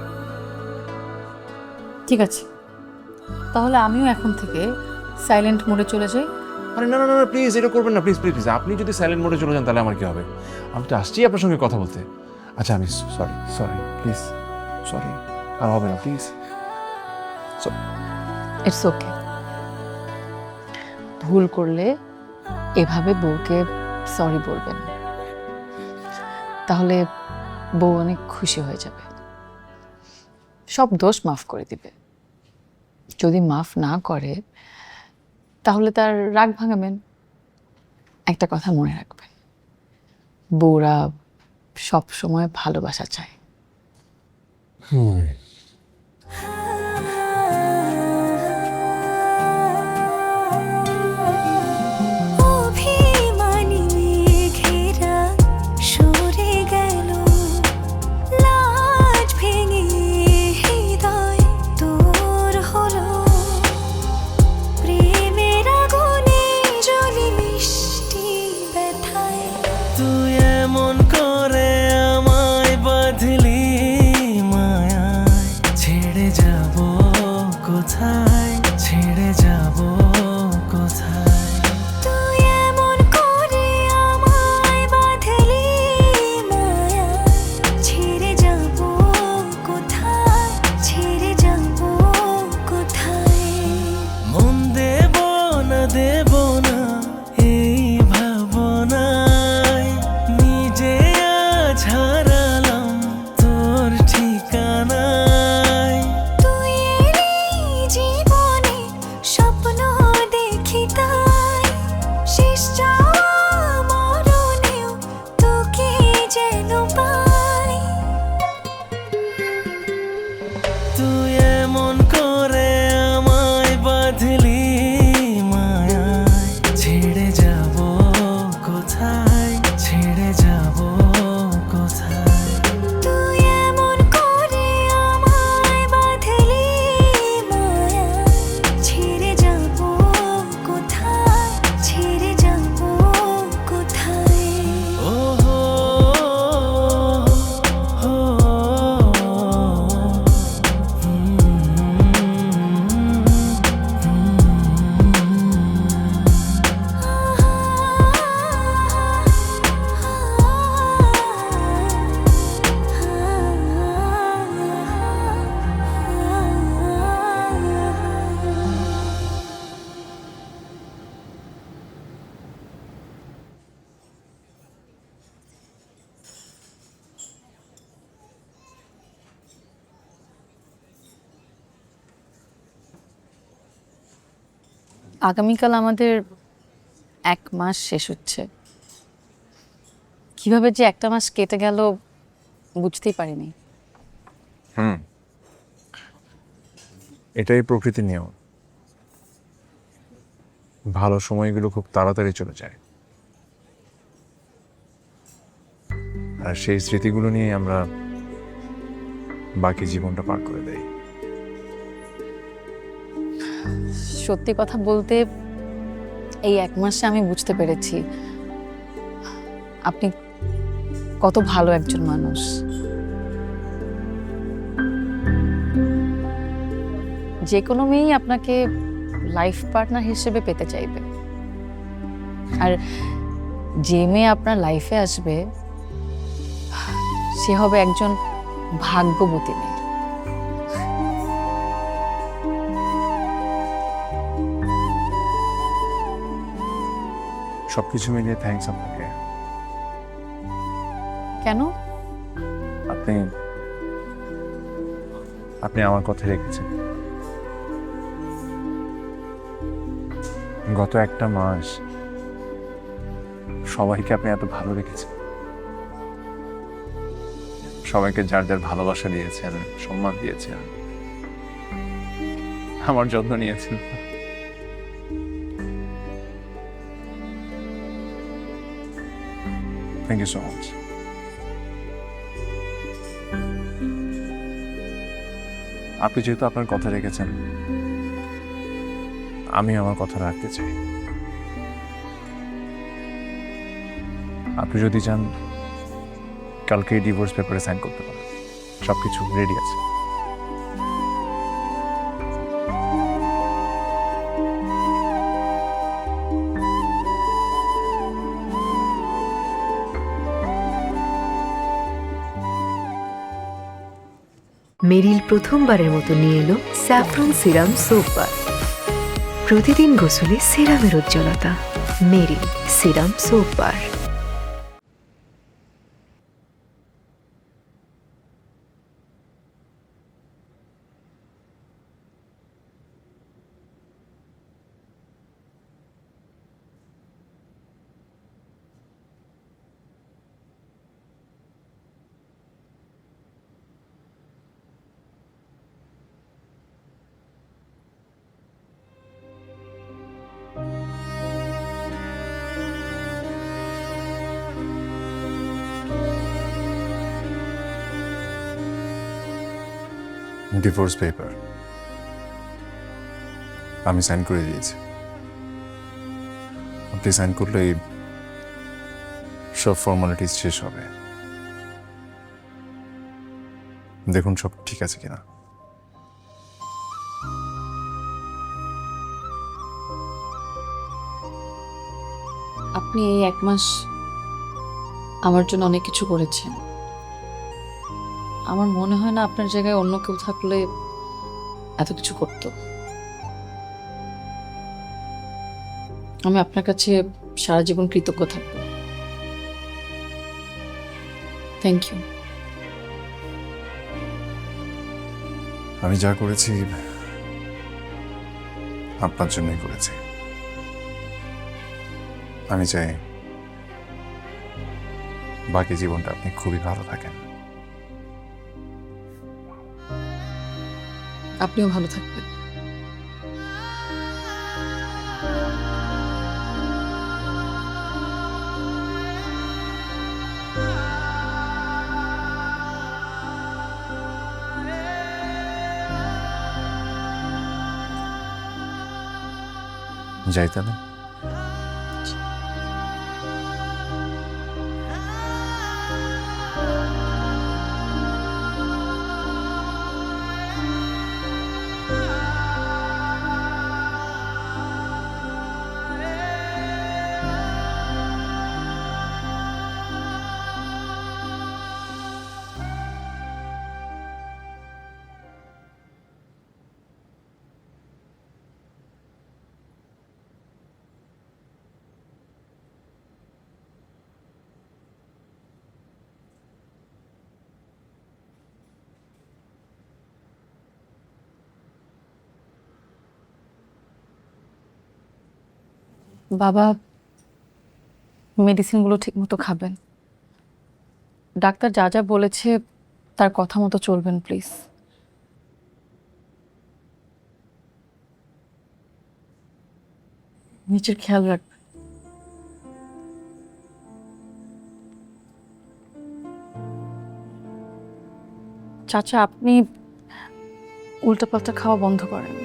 Speaker 7: ঠিক আছে, তাহলে আমিও এখন থেকে সাইলেন্ট মোডে চলে যাই।
Speaker 10: আরে না না না প্লিজ, এটা করবেন না, প্লিজ প্লিজ প্লিজ। আপনি যদি সাইলেন্ট মোডে চলে যান তাহলে আমার কি হবে? আমি তো আসছি আপনার সঙ্গে কথা বলতে। আচ্ছা আমি সরি প্লিজ, সরি, আর হবে না প্লিজ।
Speaker 7: ইটস ওকে, ভুল করলে এভাবে বউকে সরি বলবেন, তাহলে বউ অনেক খুশি হয়ে যাবে, সব দোষ মাফ করে দিবে। যদি মাফ না করে তাহলে তার রাগ ভাঙাবেন। একটা কথা মনে রাখবেন, বউরা সব সময় ভালোবাসা চায়।
Speaker 15: তুই এমন করে আমায় বাঁধলি মায়ায়,
Speaker 7: আগামীকাল আমাদের 1 মাস শেষ হচ্ছে। কিভাবে যে একটা মাস কেটে গেল বুঝতেই পারিনি।
Speaker 10: এটাই প্রকৃতির নিয়ম। ভালো সময়গুলো খুব তাড়াতাড়ি চলে যায়, আর সেই স্মৃতিগুলো নিয়ে আমরা বাকি জীবনটা পার করে দেই।
Speaker 7: সত্যি কথা বলতে এই 1 মাসে আমি বুঝতে পেরেছি আপনি কত ভালো একজন মানুষ। যে কোনো মেয়েই আপনাকে লাইফ পার্টনার হিসেবে পেতে চাইবে, আর যে মেয়ে আপনার লাইফে আসবে সে হবে একজন ভাগ্যবতী মেয়ে।
Speaker 10: সবকিছু মিলিয়ে থ্যাঙ্কস আপনাকে।
Speaker 7: কেন?
Speaker 10: আপনি আপনি আমার কথা রেখেছেন। গত একটা মাস সবাইকে আপনি এত ভালো রেখেছেন, সবাইকে যার যার ভালোবাসা দিয়েছেন, সম্মান দিয়েছেন, আমার যত্ন নিয়েছেন। Thank you so much. আপনি যেহেতু আপনার কথা রেখেছেন, আমি আমার কথা রাখতে চাই। আপনি যদি চান কালকে ডিভোর্স পেপারে সাইন করতে পারেন, সবকিছু রেডি আছে।
Speaker 16: মেরিল প্রথমবারের মতো নিয়ে এলো স্যাফরন সিরাম সোপ বার। প্রতিদিন গোসলে সিরামের উজ্জ্বলতা। Meril serum soap bar.
Speaker 10: Divorce paper আমি সাইন করে দিয়েছি। আপনি সাইন করলেই সব ফর্মালিটিস শেষ হবে। দেখুন সব ঠিক আছে কিনা।
Speaker 7: আপনি এই 1 মাস আমার জন্য অনেক কিছু করেছেন। আমার মনে হয় না আপনার জায়গায় অন্য কেউ থাকলে এত কিছু করতো। আমি আপনার কাছে সারা জীবন কৃতজ্ঞ থাকব। Thank you.
Speaker 10: আমি যা করেছি আপনার জন্যই করেছি। আমি চাই বাকি জীবনটা আপনি খুবই ভালো থাকেন।
Speaker 7: আপনিও ভালো থাকবেন।
Speaker 10: যাই তাহলে।
Speaker 7: বাবা মেডিসিনগুলো ঠিক মতো খাবেন, ডাক্তার যা যা বলেছে তার কথা মতো চলবেন প্লিজ। নিজের খেয়াল রাখবেন। চাচা, আপনি উল্টাপাল্টা খাওয়া বন্ধ করেন,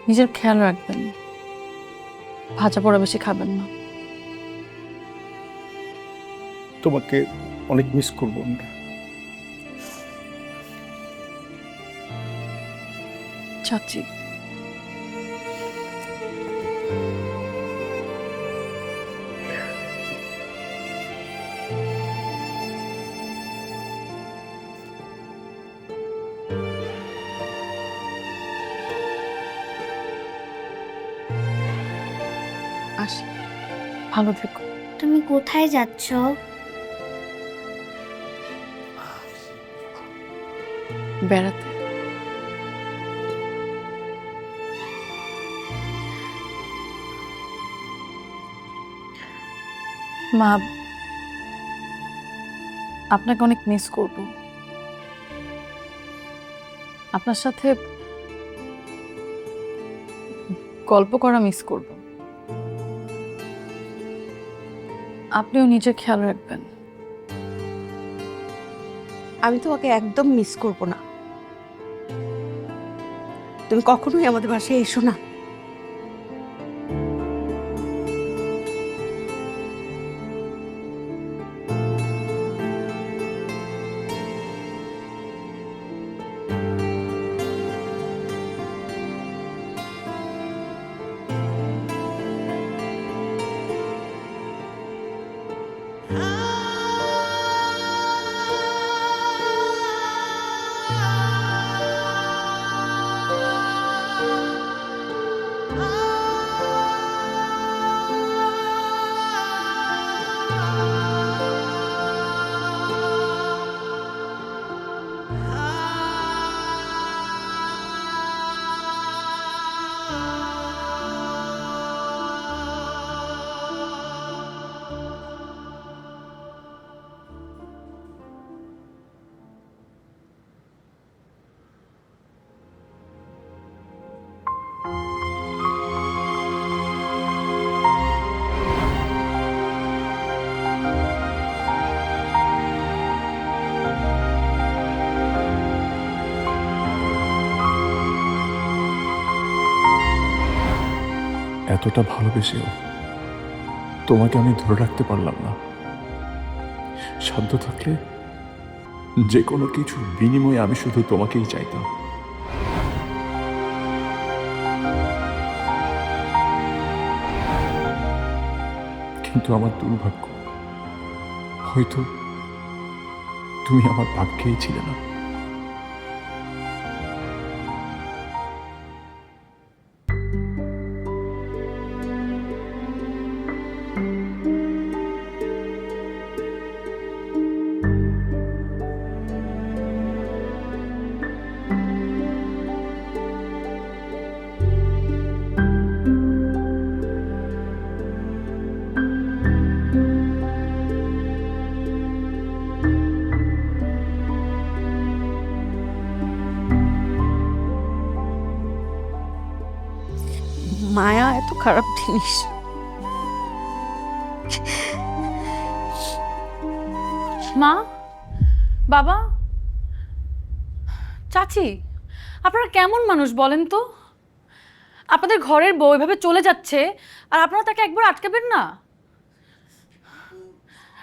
Speaker 7: নিজের খেয়াল রাখবেন, ভাজা পোড়া বেশি খাবেন না।
Speaker 9: তোমাকে অনেক মিস করবো আমরা।
Speaker 7: চাচি, আসি, ভালো থেকো।
Speaker 17: তুমি কোথায় যাচ্ছ?
Speaker 7: বেড়াতে। মা, আপনাকে অনেক মিস করব। আপনার সাথে গল্প করা মিস করব। আপনিও নিজের খেয়াল রাখবেন।
Speaker 3: আমি তোমাকে একদম মিস করব না। তুমি কখনোই আমাদের বাসায় এসো না।
Speaker 10: এতটা ভালোবেসেও তোমাকে আমি ধরে রাখতে পারলাম না। সাধ্য থাকলে যে কোনো কিছুর বিনিময়ে আমি শুধু তোমাকেই চাইতাম। কিন্তু আমার দুর্ভাগ্য, হয়তো তুমি আমার ভাগ্যেই ছিলে না।
Speaker 3: মায়া এত খারাপ জিনিস।
Speaker 7: মা, বাবা, চাচি, আপনারা কেমন মানুষ বলেন তো? আপনাদের ঘরের বউ এভাবে চলে যাচ্ছে আর আপনারা তাকে একবার আটকাবেন না?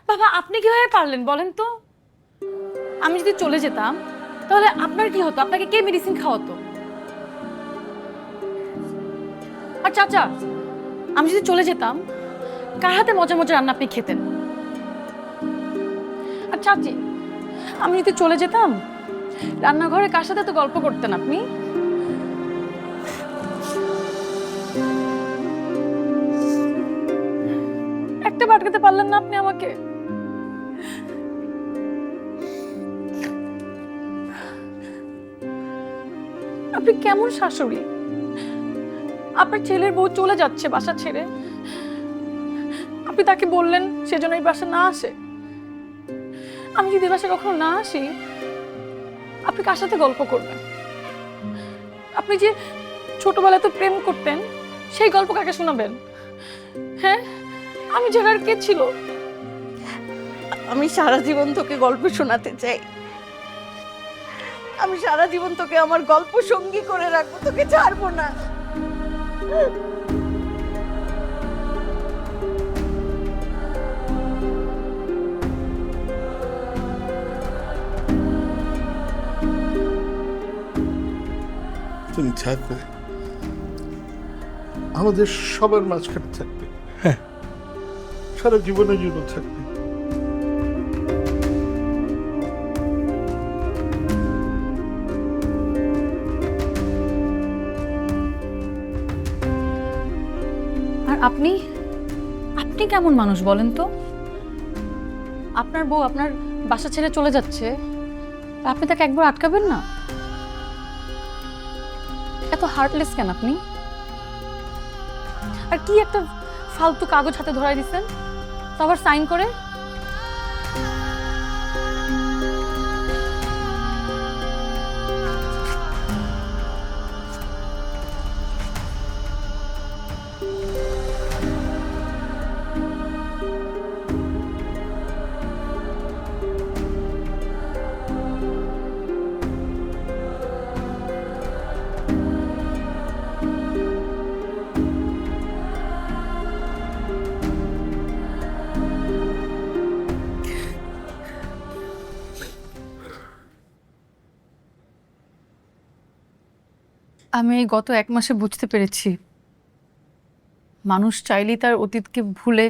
Speaker 7: বাবা, আপনি কিভাবে পারলেন বলেন তো? আমি যদি চলে যেতাম তাহলে আপনার কি হতো? আপনাকে কে মেডিসিন খাওয়াতো? আর চাচা, আমি যদি চলে যেতাম কার হাতে মজা মজা রান্না আপনি খেতেন? আর চাচি, আমি যদি চলে যেতাম রান্নাঘরে কার সাথে তো গল্প করতেন আপনি? একটা বাটকাতে পারলেন না আপনি আমাকে? আপনি কেমন শাশুড়ি? আপনার ছেলের বউ চলে যাচ্ছে বাসা ছেড়ে, আপনি তাকে বললেন সেজন্য এই বাসা না আসে। আমি যদি এই বাসায় কখনো না আসি, আপনি কার সাথে গল্প করবেন? আপনি যে ছোটবেলায় তো প্রেম করতেন, সেই গল্প কাকে শোনাবেন? হ্যাঁ, আমি জানার কে ছিল?
Speaker 3: আমি সারা জীবন তোকে গল্প শোনাতে চাই। আমি সারা জীবন তোকে আমার গল্প সঙ্গী করে রাখবো, তোকে ছাড়বো না।
Speaker 11: তুমি থাকো, আমাদের সবার মাঝখানে থাকবে। হ্যাঁ, সারা জীবনের জন্য থাকবে।
Speaker 7: আর আপনি আপনি কেমন মানুষ বলেন তো? আপনার বউ আপনার বাসা ছেড়ে চলে যাচ্ছে, আপনি তাকে একবার আটকাবেন না? এত হার্টলেস কেন আপনি? আর কি একটা ফালতু কাগজ হাতে ধরাই দিচ্ছেন, তো আবার সাইন করে? আমি এই গত 1 মাসে বুঝতে পেরেছি, মানুষ চাইলেই তার অতীতকে ভুলে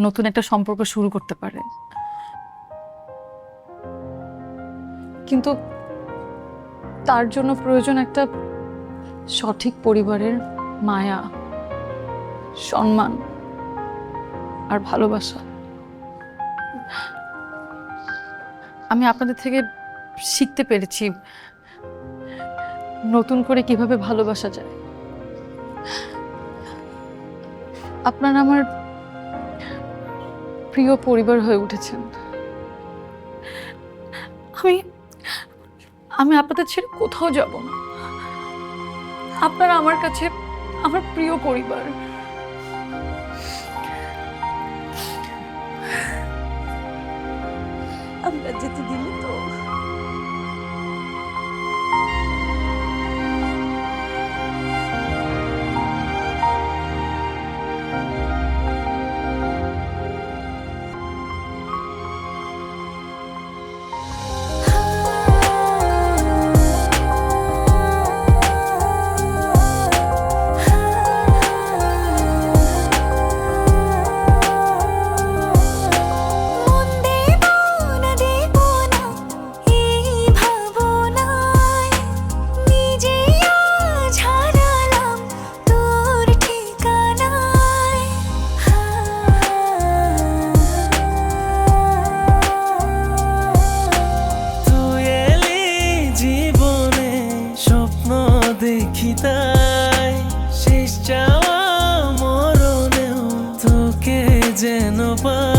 Speaker 7: নতুন একটা সম্পর্ক শুরু করতে পারে, কিন্তু তার জন্য প্রয়োজন একটা সঠিক পরিবারের মায়া, সম্মান আর ভালোবাসা। আমি আপনাদের থেকে শিখতে পেরেছি নতুন করে কিভাবে ভালোবাসা যায়। আপনারা আমার প্রিয় পরিবার হয়ে উঠেছেন। আমি আপনাদের ছেড়ে কোথাও যাব না। আপনারা আমার কাছে আমার প্রিয় পরিবার।
Speaker 3: আমরা যেতে দিলি তো?
Speaker 15: দেখি তাই শেষ চাওয়া মরণেও তোকে যেন পাই।